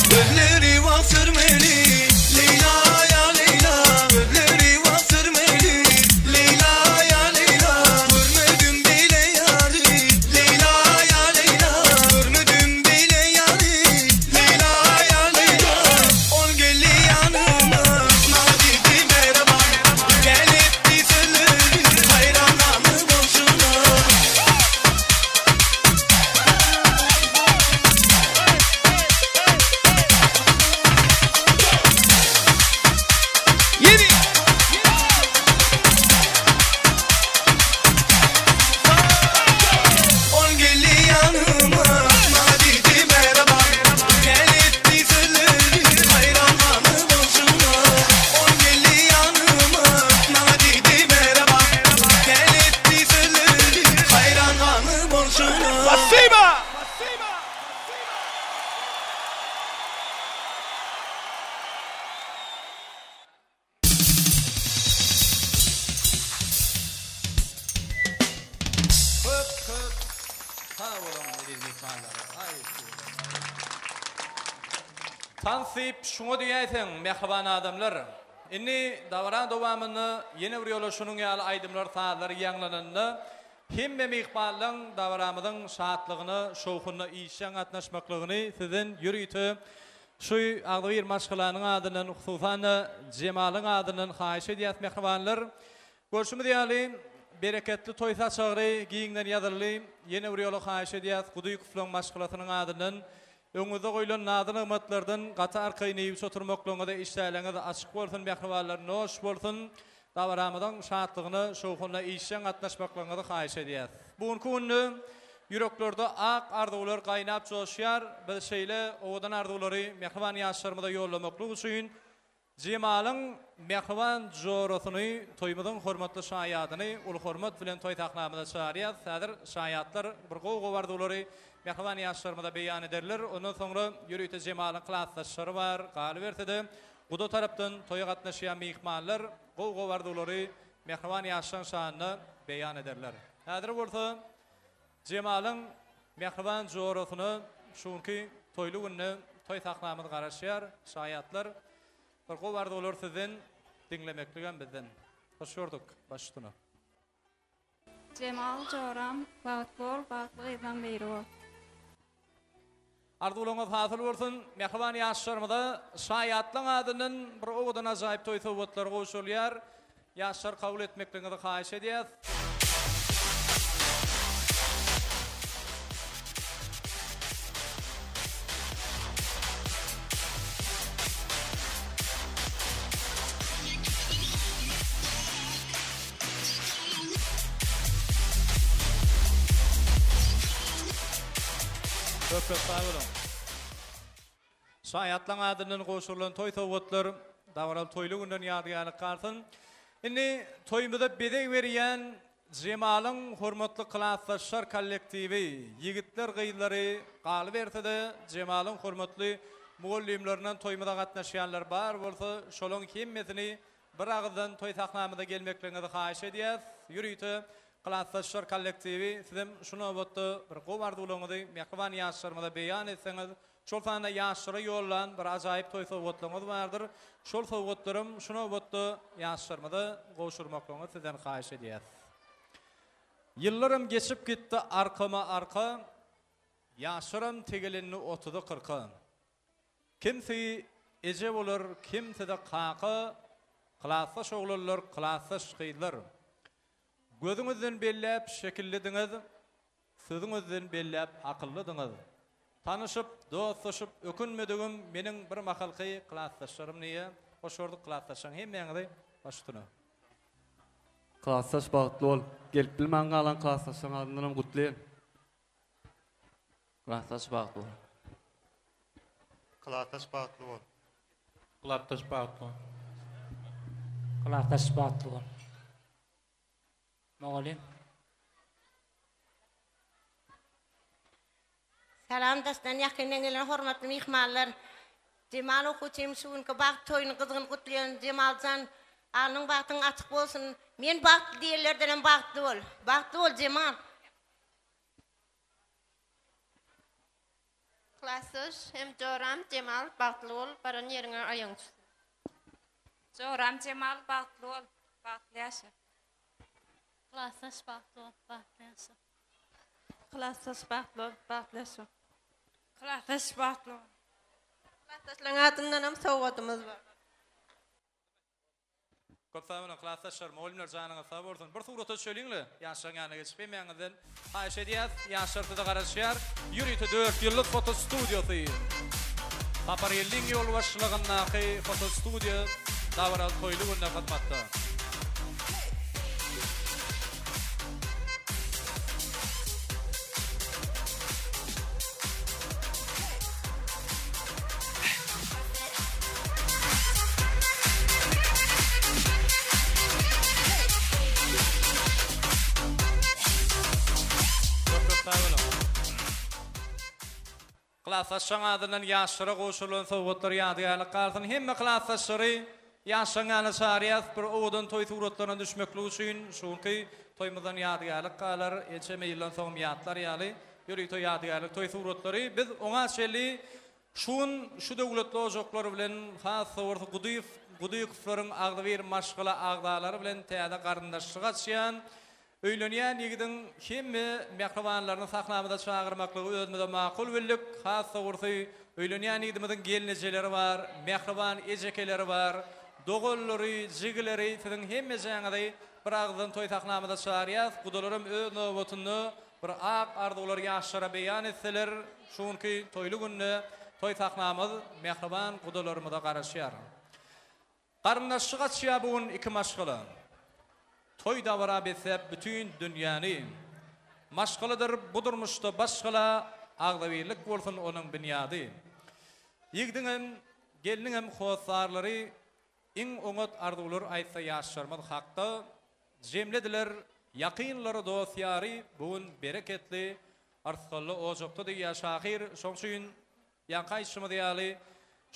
Gözleri vasırmeli Leyla ya Leyla Gözleri vasırmeli Leyla ya Leyla Görmedim bile yari Leyla ya Leyla Görmedim bile yari Leyla ya Leyla Ol geldi yanıma Nadidi merhaba Gel etti sözleri Hayranlarını boşuna Yeni. Ol geldi yanıma Nadidi merhaba Gel etti sözleri Hayranlarını boşuna Ol geldi yanıma Nadidi merhaba Gel etti sözleri Hayranlarını boşuna Basima. Tansip şunu diýäsen mehriban adamlar. Inni davran dowamyny ýene bir ýola şunuň ýaly aýdymlar taýlary ýanglananda hemme mehribanlyň davramynyň şatlygyny, şowkuny işen gatnaşmaklygyny sizin ýürüýte şu agdyr maşgulanyň adynyň hususan Jemalyň adynyň haýyş edýär mehribanlar. Görüşmedi ýaly bereketli toý saçagry giýiňden ýazyrly ýene bir ýola haýyş edýär Gudy Kuflaň maşgulatynyň adynyň öňüňizde goýulan nadan ymmatlardan gata arkay neýip oturmaklaryňyza işläleňiz açyk bolsun mehribanlar, noş bolsun. Dawramynyň şatlygyny, şowkuny işen gatnaşmaklaryňyzy haýyş edýär. Bugunky günü ýüreklerde ak arzuwlar gaýnap joşýar. Biz şeýle owadan arzulary mehriban ýaşlarymyza ýollamaklyk üçin Jemalyň mehriban jorasyny toýmyzyň hormatly şaýadyny ul hormat bilen toý taklamaly çarýar. Häzir şaýatlar bir gowy bardulary mehriban ýaşlarymyza beýan ederler. Ondan soňra ýürüýte Jemalyň klassdaşlary bar, galy berdi. Gudo tarapdan toýa gatnaşýan mehmanlar gowy bardulary mehriban ýaşlaryň şanyny beýan ederler. Häzir bolsa Jemalyň mehriban jorasyny şunky toýly günni toý taklamyny garaşýar şaýatlar. Gorgo bardy olar sizden dinlemekligen bizden. Hoş gördük başlygyna. Cemal Joram, Bahtbol, Bahtbol Beyro. Arzuwlaryňyz hasyl bolsun. Mehriban ýaşlarymyza şaýatlyň adynyň bir owadan ajaýyp toý sowgatlar goşulýar. Ýaşlar kabul etmekligiňizi haýyş edýär. Köpek sağolun. Şaýatlaň adynyň goşulan toý sowgatlar dawral toýly günden ýadygalyk gartyn. Indi toýmyza bedeg berýän Jemalyň hormatly klassdaşlar kollektiwi, ýigitler gyýlary galy berdi. Jemalyň hormatly mugallimlerinden toýmyza gatnaşýanlar bar bolsa, şolaň hemmesini bir agzdan toý taklamyna gelmekligiňizi haýyş edýär. Ýürüýte klassdaşlar kollektiwi sizem şunu botdy bir gowardylaňyzy mehriban ýaşlarymyza beýan etseňiz, şol sanda ýaşlara ýollan bir ajaýyp toý sowgatlaryňyz bardyr. Şol sowgatlarym şunu botdy ýaşlarymyza goşurmaklaryňyzy sizden haýyş edýär. Yıllarım geçip gitti arkama arka, ýaşlarym tegelenni 30-40. Kimsi ece bolar, kimsi de qaqa, klassdaş oglanlar, klassdaş gyýlar. Gözüňizden belläp şekillidiňiz, sözüňizden belläp akyllydyňyz. Tanışyp, dostlaşyp ökünmedigim meniň bir mahalky klassdaşlarym niýe? Hoş gördük klassdaşlaryň hemmeňizi başlygyna. Klassdaş bagtly bol. Gelip bilmän galan klassdaşlaryň adynam gutlaýan. Klassdaş bagtly bol. Klassdaş bagtly bol. Klassdaş bagtly bol. Klassdaş bagtly bol. Mogalim. Salam dastan yakinen gelen hormatly mihmanlar. Cemal okuçym şuun kabak toyunu kızgın kutlayan Cemalcan anın baktın açık bolsun. Men baktı diýerlerden baktı bol. Baktı bol Cemal. Klasyş hem Joram Cemal baktlı ol baran yerine ayın. Joram Cemal baktlı ol. Baktlı yaşa. Klasyş baktlı ol. Baktlı yaşa. Klasyş baktlı ol. Baktlı yaşa. Klasyş baktlı ol. Klasyşlaryň atyndan hem sowgatymyz bar. Köp sağ klassdaşlar, muallimler janyňyza sag bolsun. Bir surata söýleňle, ýaşaň ýanyna geçip meňizden haýşe diýär, ýaşlardy garaşýar. Ýürüýte 4 ýyllyk foto studiýasy. Paparelliň ýol başlygyndaky foto studiýa dawral toýlugynda hatmatda. Klassdaşlaryň adynyň ýaşlara goşulan sowgatlar ýadyýarlyk garsyň hemme klassdaşlary ýaşaňany şariýat bir owdan toý suratlaryna düşmeklik üçin şonky toýmazdan ýadyýarlyk galar eçeme ýyldan soň ýatlar ýaly ýöri toý ýadyýarlyk toý suratlary biz oňa şeli şu döwletli ojoklar bilen has sowrty gudyýyklaryň agdy bir maşgala agdalary bilen täze garyndaşlyk açýan öýlenýän ýigidin hemme mehribanlaryny saklamada çağırmaklygy özüne makul bildik. Has sowrty öýlenýän ýigidimiň gelnejeleri bar, mehriban ejekeleri bar, dogollary, jigileri, siziň hemme jaňydy bir agdan toý saklamada çağırýas. Gudalarym öz nowatyny bir ak arzular ýaşlara beýan etseler, şonky toýly günne toý saklamaz mehriban gudalarymyza garaşýar. Garyndaşlyk açýar bugün iki maşgala. Toy davara besep bütün dünyany maşgaladyr budurmuşda başgala agdawirlik bolsun onuň bünyady. Ýigdiňem geliniňem howsarlary iň oňat arzular aýtsa ýaşarmaz hakda jemlediler ýakynlary dosyary bugün bereketli arsaly ojokda diýär şahir şoňşyn ýankaýşymy diýäli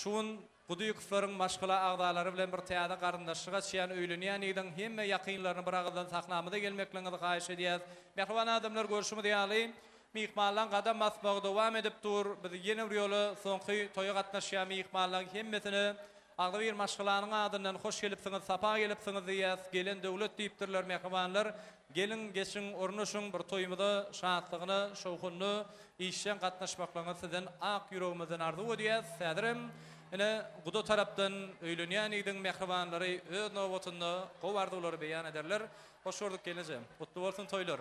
şuň gudyýyklaryň maşgala agdalary bilen bir täze garyndaşlyga çyan öýlenýän ýigdiň hemme ýakynlaryny bir agdan saklamada gelmekligiňi gaýşy edýär. Mehriban adamlar görüşmi diýäli mihmanlaryň gadam basmagy dowam edip dur. Biz ýene bir ýoly soňky toýa gatnaşýan mihmanlaryň hemmesini agda bir maşgalanyň adyndan hoş gelipsiňiz, sapa gelipsiňiz diýär. Gelen döwlet diýipdirler mehribanlar. Gelin geçin ornuşun bir toýmyda şahatlygyny, şowkuny işden gatnaşmaklaryňy sizden ak ýüregimizden arzu edýär. Sädirim ene gudo tarapdan öýlenýän ýigdiň mehribanlary öz nowatyny gowardylary beýan ederler. Hoş gördük geleceğim. Gutly bolsun toýlar.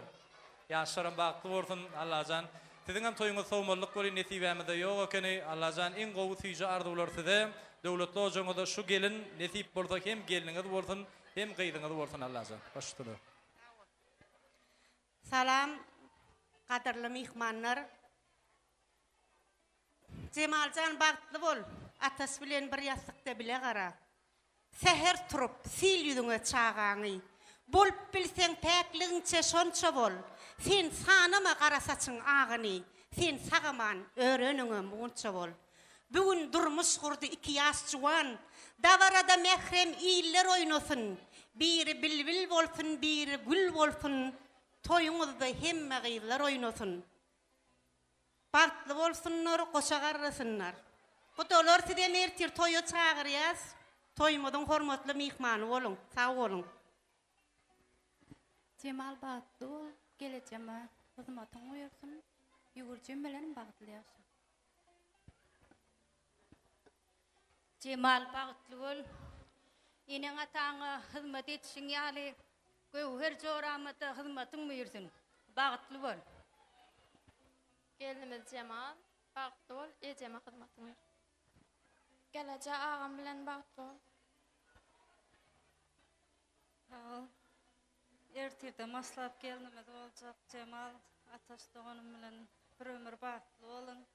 Ýaşlarym bagtly bolsun Allahjan. Siziň hem toýuňyz sowmullyk boly nesibämizde ýok ekeni Allahjan iň gowy syjy arzular size. Döwletli ojaňyzda şu gelin nesip bolsa hem geliniňiz bolsun hem gyýdyňyz bolsun Allahjan. Başlygy. Salam kaderli mihmanlar. Cemalcan bagtly bol. Atas bilen bir ýastykda bile gara. Seher turup sil ýüzüňe çağaňy. Bolup bilseň täkligiňçe şonça bol. Sen sanama gara saçyň agyny. Sen sagaman öýreniňe munça bol. Bugün durmuş gurdy iki ýaş juwan. Dawarada mehrem iýiller oýnasyn. Biri bilbil bolsun, biri gül bolsun. Toyuňyzda hemme gyýlar oýnasyn. Bagtly bolsunlar, goşa garrasynlar. Gudolar sizden ertir toýa çağırýas. Toýmadyň hormatly mihmany bolun, sag bolun. Cemal bagtly bol, gelejeme, hyzmatyň goýarsyň, ýugurjym bilen bagtly ýaşa. Cemal bagtly bol, iniň ataňa hyzmat etişiň ýaly göwher joramata hyzmatyň buyursun. Bagtly bol. Gelinimiz Cemal bagtly bol, ejeme hyzmatyň buyur. Gelece ağam bilen bagtly bol. Ertirde maslap gelinimiz oljak Cemal ataş doganym bilen bir ömür bagtly bolun.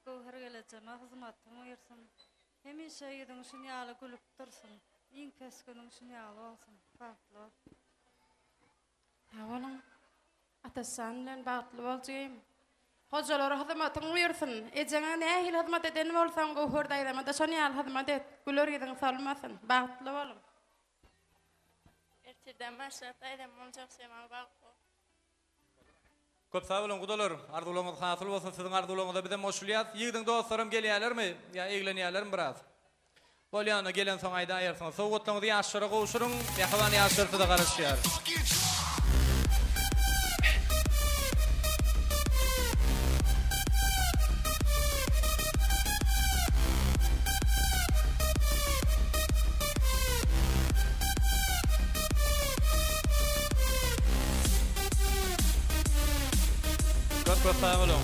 Göwher gelejeme hyzmatyň buyursun. Hemişe ýüzüň şun ýaly gülüp dursun. Iň keskiniň şun ýaly bolsun. Bagtly bol. Hawalan atasan bilen bagtly boljaýym. hocalara hyzmatyň buyursun. Ejeňe nähil hyzmat eden bolsaň gohur daýdama da şonu ýaly hyzmat et. Güler ýüzüň salmasyn. Bagtly bolun. Ertirden başlap aýdam boljak Cemal bagtly. Köp sağ olun gudalar. Arzuwlaryňyz hasyl bolsun. Siziň arzuwlaryňyzda bizem moşulýat. Ýigdiň dostlarym gelýärlermi? Ýa eglenýärlermi biraz? Bolýany gelen soň aýda aýarsyň. Sowgatlaryňyzy ýaşlara gowşuryň. Ýakdan ýaşlardy da garaşýar. Sağ olun.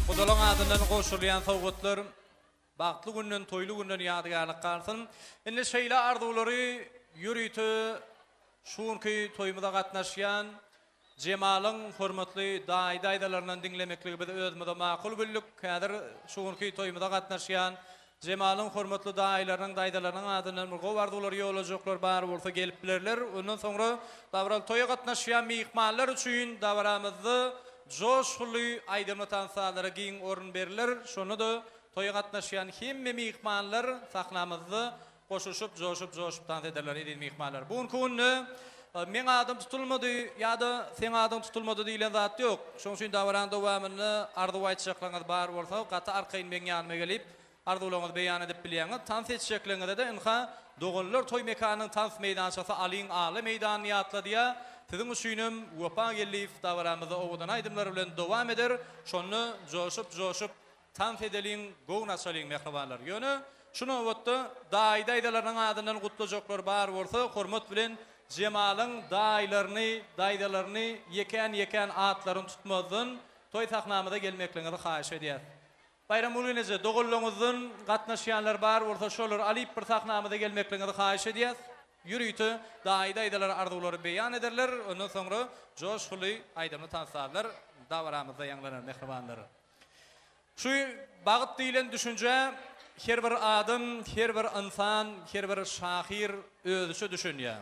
Gudalan adından goşulýan sowgatlar bagtly günden, toýly günden ýadygarlyk galsyn. Indi şeýle arzuwlary ýürüýti şuňky toýmyda gatnaşýan Jemalyň hormatly daýdaýdalaryndan dinlemekligi bize özüme makul güllük. Häzir şuňky toýmyda gatnaşýan Jemalyň hormatly daýlarynyň daýdalarynyň adından gow arzuwlary ýolajoklar bar bolsa gelip bilerler. Ondan soňra dawral toýa gatnaşýan mihmanlar üçin dawramyzdy joşly aýdyrma tansalara giň orun beriler. Şonu da toýa gatnaşýan hemme mihmanlar sahnamyzdy goşuşup joşup tans ederler edin mihmanlar. Buňky günni men adam tutulmady ýa-da sen adam tutulmady diýilen zat ýok. Şoň üçin dawran dowamyny arzuw aýtjaklaryňyz bar bolsa, gata arkaýyn men ýanyma gelip arzuwlaryňyzy beýan edip bilýäňiz. Tans etjekleňizde de inha dogonlar toy mekanynyň tans meýdançasy alyň aly meýdany ýatladyýa. Sizin üçinem wapa gelip dawramyzda owdan aýdymlar bilen dowam eder. Şonu joşup tans edeliň gownaçalyň mehribanlar. Ýöne şunu wagtda daýdaýdalarynyň adyndan gutlajoklar bar bolsa, hormat bilen Jemalyň daýdalaryny ýeken atlaryny tutmadan toy sahnamyda gelmekliňizi haýyş edýär. Bayram uluneze dogollaňyzdan gatnaşýanlar bar bolsa şolar alyp bir sahnamyda gelmekliňizi haýyş edýär. Ýürüýti daýdaýdalar arzuwlary beýan ederler. Ondan soňra joşly aýdymly tansarlar dawramyzda ýanglanan mehribanlar. Şu bagyt diýilen düşünje her bir adam, her bir insan, her bir şahyr özüçe düşünýär.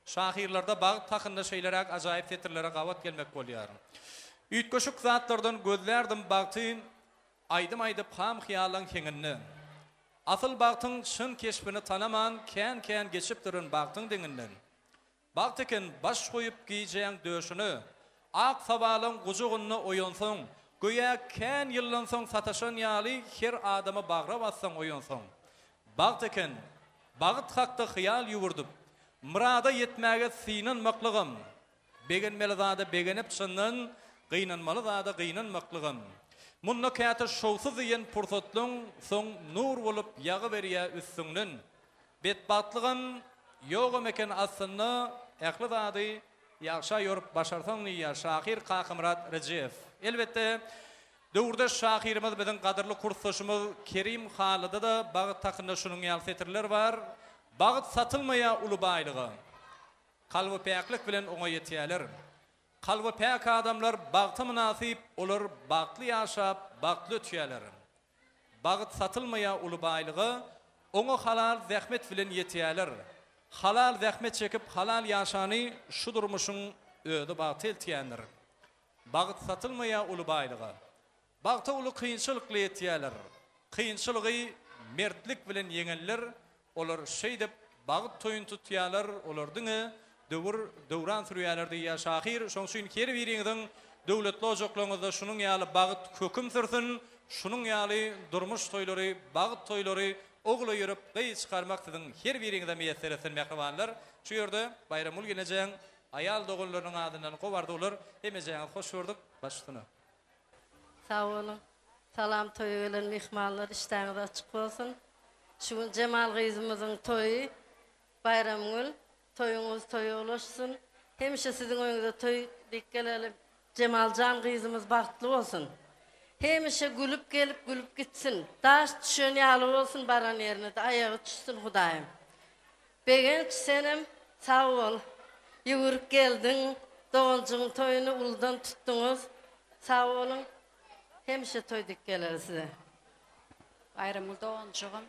Şahirlarda bagyt takynda şeýlerak ajaýyp tetirlere gawat gelmek bolýar. Üýtgeşik zatlardan gözlerdim bagty aýdym ham hyýalan keňinni. Asıl bagtyň şyn keşbini tanaman kän geçip durun bagtyň diňinden. Bagtyken baş goýup giýjeň döşüni, ak sabalyň gujugyny oýansaň, goýa kän ýyldan soň sataşan ýaly her adama bagra bassaň oýansaň. Bagtyken bagyt hakda hyýal ýuwurdyp, murada yetmäge synanmaklygym, begenmeli zada begenip çyndan, gynanmaly zada gynanmaklygym. Munna käte şowsuz ýen pursatlyň soň nur bolup ýagy berýär üstünden. Betbatlygym ýogam eken aslynda ähli zady ýagşa ýorup başarsaň ýa şahir Kakymrat Rejev. Elbetde döwürde şahirimiz biziň gadyrly kursdaşymyz Kerim Halyda da bagyt takynda şunuň ýalsetirler bar. Bagyt satylmaýa uly baýlygy. Kalby päklik bilen oňa ýetýärler. Kalby päk adamlar bagty münasip olar bagtly ýaşap, bagtly ötýärler. Bagyt satylmaýa uly baýlygy oňa halal zähmet bilen ýetýärler. Halal zähmet çekip halal ýaşany şu durmuşyň öňde bagty eltýänler. Bagyt satylmaýa uly baýlygy. Bagty uly kynçylykly ýetýärler. Kynçylygy mertlik bilen ýeňeller. Olar şeýdip bagyt toýun tutýarlar, olardyň döwran sürýärlerdi ýa şahir. Şoň üçin her biriňiziň döwletli ojaklaryňyzda şunuň ýaly bagyt höküm sürsin, şunuň ýaly durmuş toýlary, bagyt toýlary ogly ýürüp beý çykarmak siziň her biriňizde meýesser etsin mehribanlar. Şu ýerde bayram ul genejeň aýal dogunlarynyň adyndan gowardylar. Hemejeňiz hoş gördük. Başlygyna. Sağ olun. Salam toýu bilen mehmanlar iştäňiz açyk bolsun. Şu Cemal gyzymyzyň toýy bayramyň toýuňyz toýy bolaşsyn. Hemişe siziň öňüňizde toýy dikkeleli Cemaljan gyzymyz bagtly bolsun. Hemişe gülüp gelip gülüp gitsin. Daş düşen ýaly bolsun baran ýerine de aýagy düşsün Hudaýym. Begen senem sağ ol. Ýuguruk geldiň, doganjyň toýuny uldan tutduňuz. Sağ olun. Hemişe toýy dikkeler size. Bayramyl doganjygym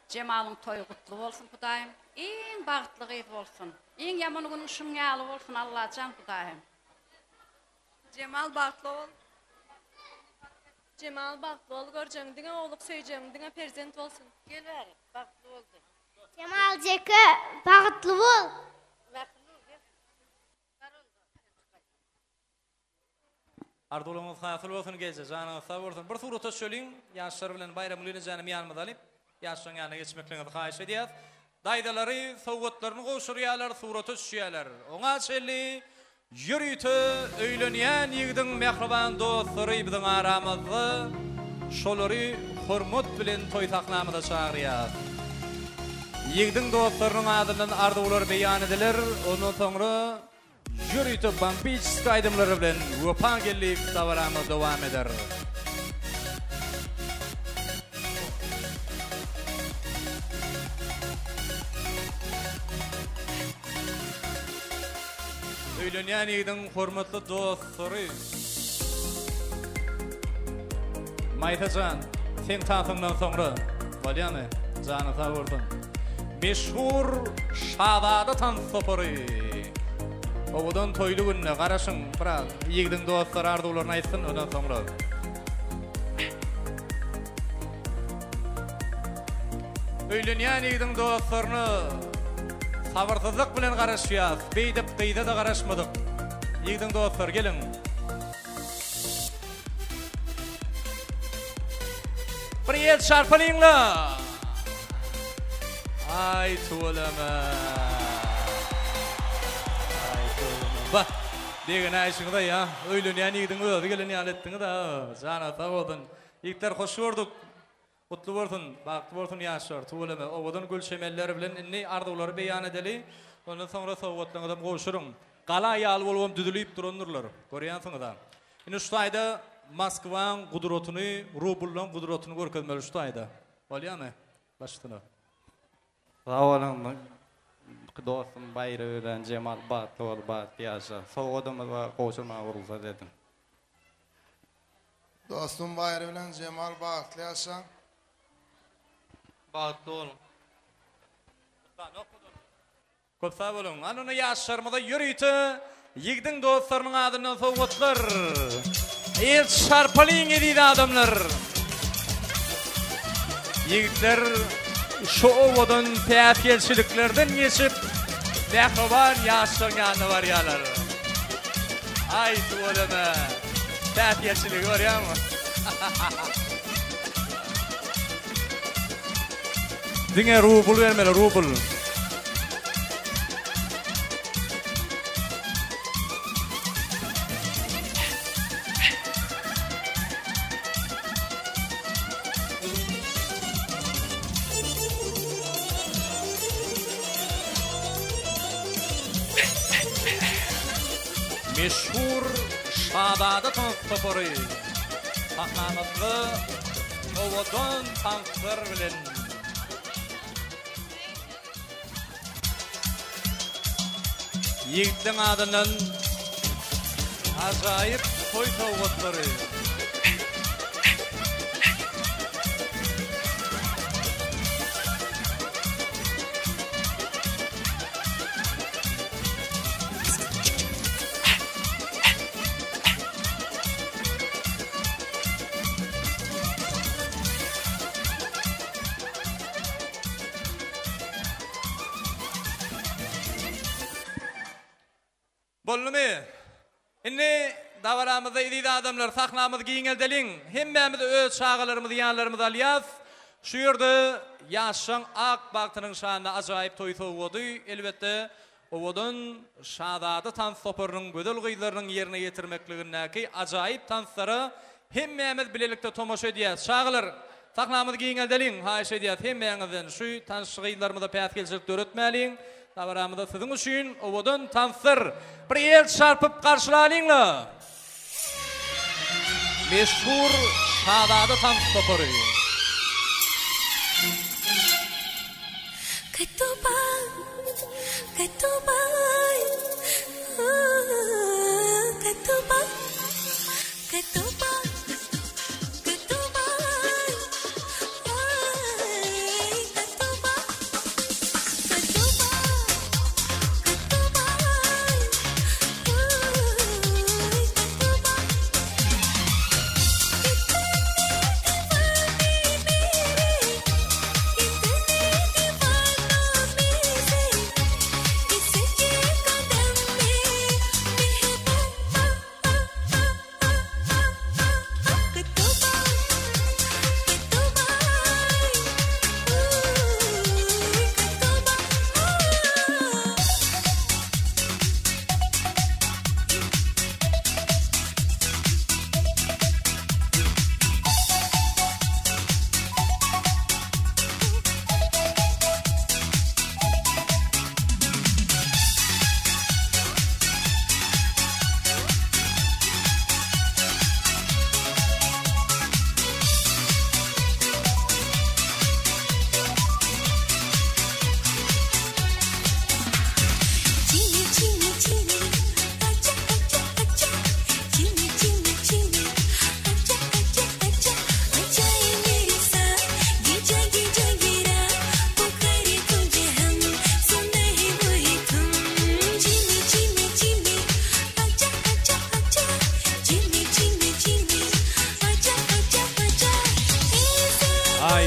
Jemalyň toýy gutly bolsun Hudaýym. Iň bagtly gyz bolsun. Iň ýaman güniň şuň ýaly bolsun Allahyjam Hudaýym. Cemal bagtly bol. Cemal baklı ol, göreceğimdine oğluk söyleyeceğimdine prezent olsun. Gel bari, baklı oldu. Cemal Ceke, bağıtlı ol. Ardolumuz hasıl olsun gelse, canınız sağ olsun. Bir surata söyleyin, yaşlar bilen bayramlığını canım yanımda alıp, yaşların yanına geçmeklerini xahiş ediyaz. Daydalary, sowgatlaryny goşurýarlar, surata düşýärler. Oňa çelli, ýürüýte öýlenýän ýigdiň mehriban dostlary biziň aramyzda, şolary hormat bilen toý taklamaga çagyrýar. Ýigdiň dostlarynyň adyny arduwlar beýan ediler, ondan soňra ýürüýte bambiçski aýdymlary bilen wepa gelip dawaramy dowam eder. Öýlenýän ýigdiň hormatly dostlary. Maýtajan, sen taýtyndan soňra, bolýarmy? Jany sag bolsun. Meşhur Şahzada Tansopary. Owadan toýly günne garaşyň, birak ýigdiň dostlary arduwlaryny aýtsyn, ondan soňra. Öýlenýän ýigdiň dostlaryny sabırsızlık bilen garaşýar. Beýdip beýde de garaşmadyk. Ýigdiň dostlar, gelin. Bir ýel şarpanyňlar. Ay tuğlama. Ay tuğlama. Bak, degen aýşyňda ýa, öýlenýän ýigdiň özi gelen ýaletdiňi da, jana sag bolsun. Ýigitler hoş gördük. Kutlu bolsun, bakty bolsun ýaşlar, tuğlama. Owadan gülşemelleri bilen inni arduwlary beýan edeli. Ondan soňra sowgatlaryňyza goşuryň. Gala ýaly bolup düdülip durunurlar. Görýänsiňiz. Indi şu aýda Moskwaň gudratyny, Rubullaň gudratyny görkezmeli şu aýda. Bolýarmy? Başlygyna. Sağ olun. Dostum Bayrağı'dan Cemal Batlı Batlı yaşa. Soğudumuzla koşulma vurulsa dedim. Dostum Bayrağı'dan Cemal Batlı yaşa. Batlı olun. Köp sağ olun. Anony ýaşlarymyza ýürüýte, ýigdiň dostlarynyň adyndan sowgatlar. El şarpalyň edýär adamlar. Ýigitler şu owadan täsirçiliklerden geçip mehriban ýaşlaryň ýanyna barýarlar. Ay tuğlama. Täsirçilik görýärmi? Diňe rubul vermeli, rubul. Meşhur Şahzada Tansopary. Tahnamyzda owadan tanklar bilen ýigitliň adyndan ajaýyp toý sowgatlary. Bolmy? Inni dawaramyzda edýär adamlar, sahnamyzy giňeldeliň, hemmämiz öz çağalarymyzy, ýanlarymyzy alýas. Şu ýerde ýaşaň ak bagtynyň şanyna ajaýyp toý sowgady. Elbetde owadan Şahzada Tansoparynyň gödel gyýlarynyň ýerine ýetirmekligindäki ajaýyp tanslary hemmämiz bilelikde tomaşa edýäs. Çağalar, sahnamyzy giňeldeliň, haýyş edýäs hemmäňizden şu tanşy gyýlarymyza päs gelşek döretmäliň. Dawaramyzda siziň üçin owadan tanslar bir ýel şarpyp garşylanyňlar. Meşhur Şahzada Tansopary. Ketubay, ketubay, ketubay, ketubay.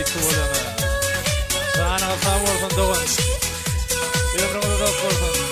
aýtdy bolany. Sana sağ bolsun dogan. Ömrüňiz uzak bolsun.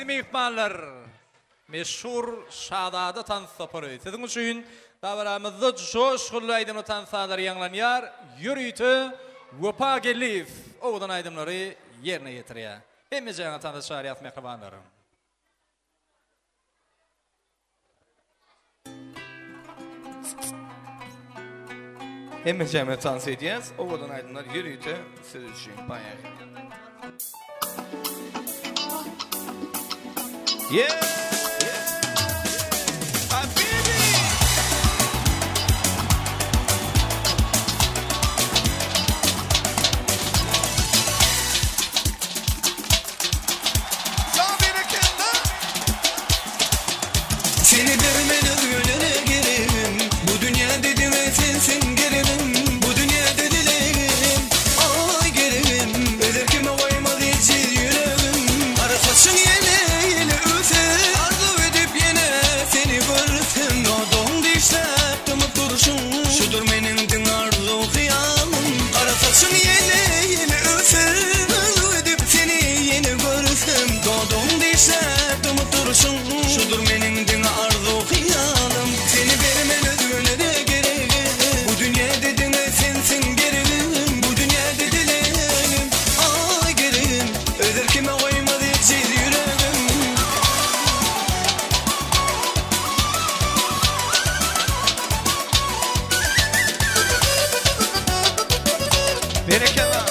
Mehmanlar meşhur şadada tansapory. Sizin üçün davaramızda coşkulu aydımlı tansalar yanlanýar. Yürüýtü Wapa Gelif oğudan aydımları yerine getirýär. Hemme jaňa tanışar ýat mehmanlar. Hemme jaňa tansa edýäs. Oğudan aydımlar yürüýtü siz üçün baýa. Yeah! Seni vermeden gönlüne gelirim. Bu dünya dedim sensin gelirim. Bu dünya dedilerim. Ay gelirim. Öder kime koymadı hiç yüreğim. Ara saçın yine öter. Arzu edip yine seni görsem. Doğduğum dişler tımıp duruşun. Şudur benim din arzu hıyalım. Ara saçın yine öter. Arzu edip seni yine görsem. Doğduğum dişler tımıp duruşun. Şudur benim din arzu hıyalım. Seni vermen özgüne de gereğim. Bu dünya dedin sensin gerilim. Bu dünya dedilerim. Ay gereğim. Öder kime koymadı hiç yüreğim. Bereketler.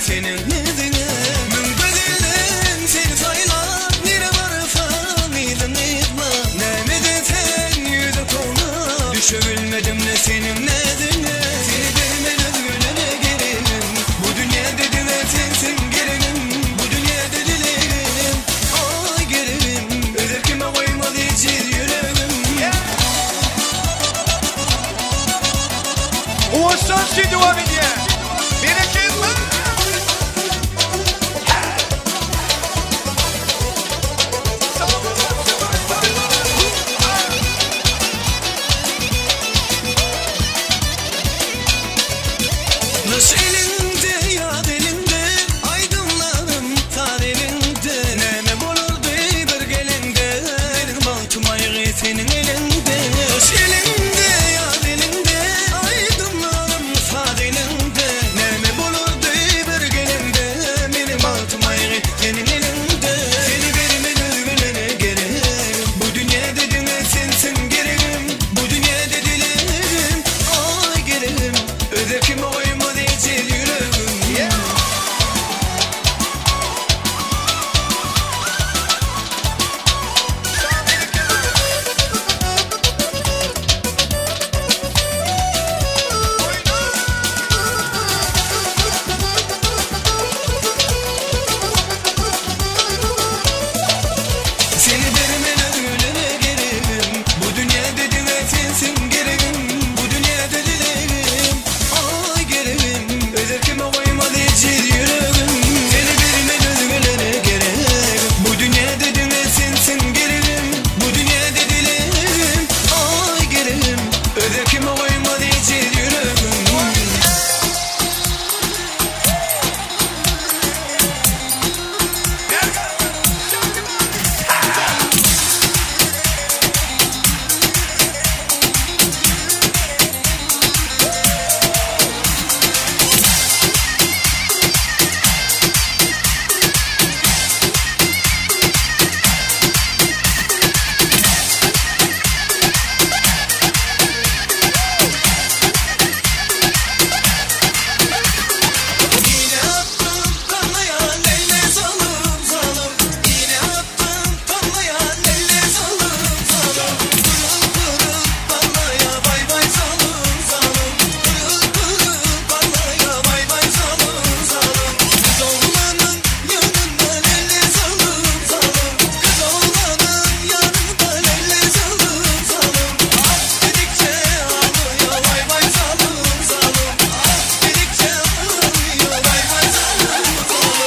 ne senin nedine Mün bedelen seni saylar nire varıfam idin idma Ne medeten yüzü tona Düşebilmedim ne senin nedine Seni vermen özgürlere gerilim Bu dünya dediler sensin gerilim Bu dünya dedilerim Ay gerilim Öder kime koymadı içir yüreğim Uğursan şimdi devam ediyor. Bereketli. Nasıl elinde yad elinde Aydınlarım tar elinde Nemem olurdu bir gelinde Benim altım ayrı senin elinde Nasıl elinde yad elinde Aydınlarım tar elinde Nemem olurdu bir gelinde Benim altım ayrı senin elinde Seni vermen özgürlere gerek Bu dünya dediğine sensin gereğim Bu dünya dedilerim Ay gereğim Öder kime koymadı içir yüreğim Seni vermen özgürlere gereğim Bu dünya dediğine sensin gereğim Bu dünya dedilerim Ay gereğim Öder kime koymadı içir yüreğim Seni vermen özgürlere gereğim Bu dünya dediğine sensin gereğim Bu dünya dedilerim Ay gereğim Öder kime koymadı içir yüreğim Yine attım kanlayan elle salım salım Yine attım kanlayan elle salım salım Pırıl pırıl parlaya bay bay salım salım Pırıl pırıl parlaya bay bay salım salım Kız oğlanın yanından elle salım salım Kız oğlanın yanından elle salım salım Ah dedikçe ağlıyor bay bay salım salım Ah dedikçe ağlıyor bay bay salım salım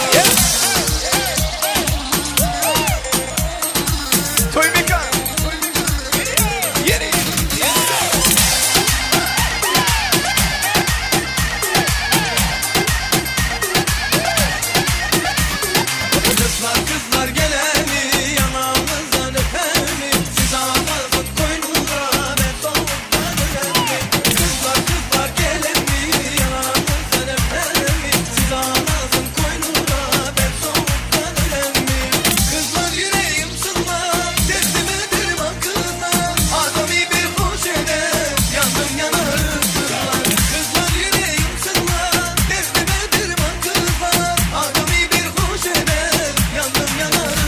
Toy mekan. Yeri. Kızlar gelir mi yanağımızdan öper mi Siz ağlamazın koynunda ben soğuktan öler mi Kızlar gelir mi yanağımızdan öper mi Siz ağlamazın koynunda ben soğuktan öler mi Kızlar yüreğim sınlar derdime derman kızlar Adamı bir hoş eder yandım yanarım kızlar Kızlar yüreğim sınlar derdime derman kızlar Adamı bir hoş eder yandım yanarım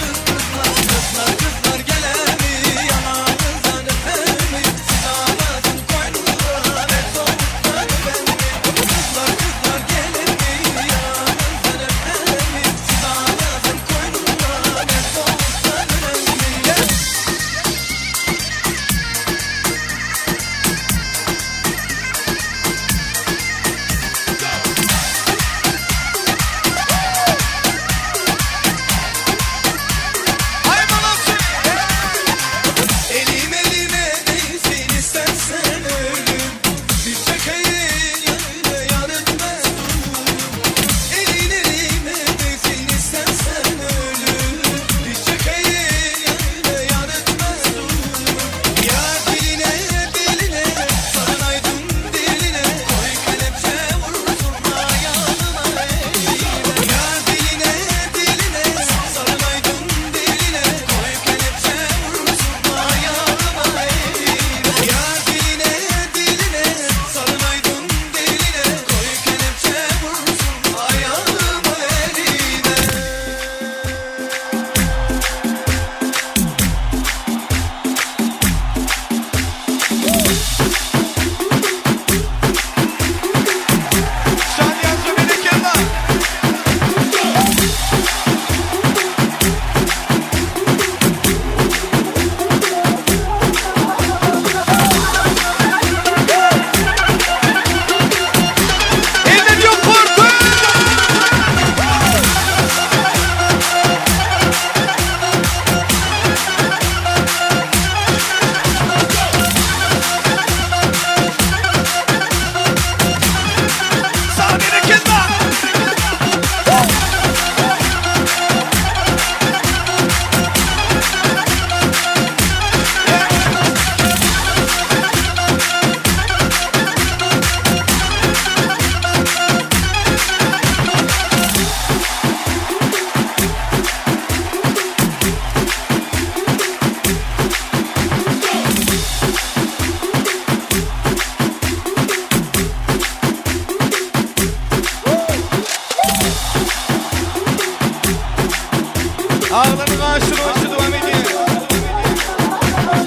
Ağlanın aşırı hoşu devam ediyor.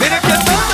Bereket var.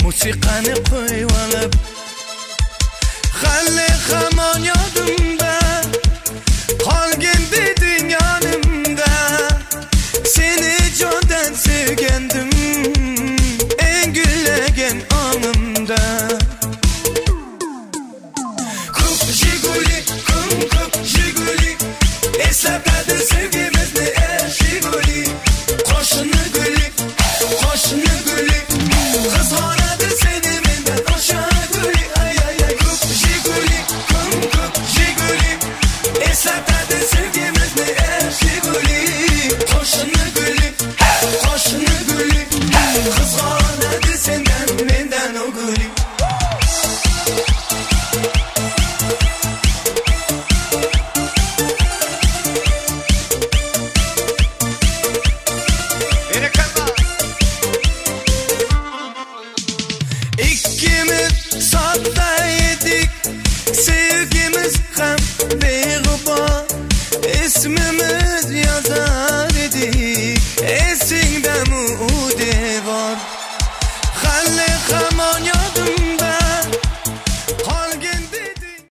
Musiqani qo'yib olib Xalli hamon yodimda qolgan deding yonimda Seni jondan sevgandim eng gullagan onimda Ko'p Jiguli ko'p Jiguli eslatadi sevgimizni Jiguli qo'shni guli Qizg'onadi seni mendan o'sha guli ay ay ay ko'p Jiguli ko'p Jiguli eslatadi sevgimizni Jiguli qo'shni guli qizg'onadi sendan mendan o guli Sevgimiz ham beg'ubor ismimiz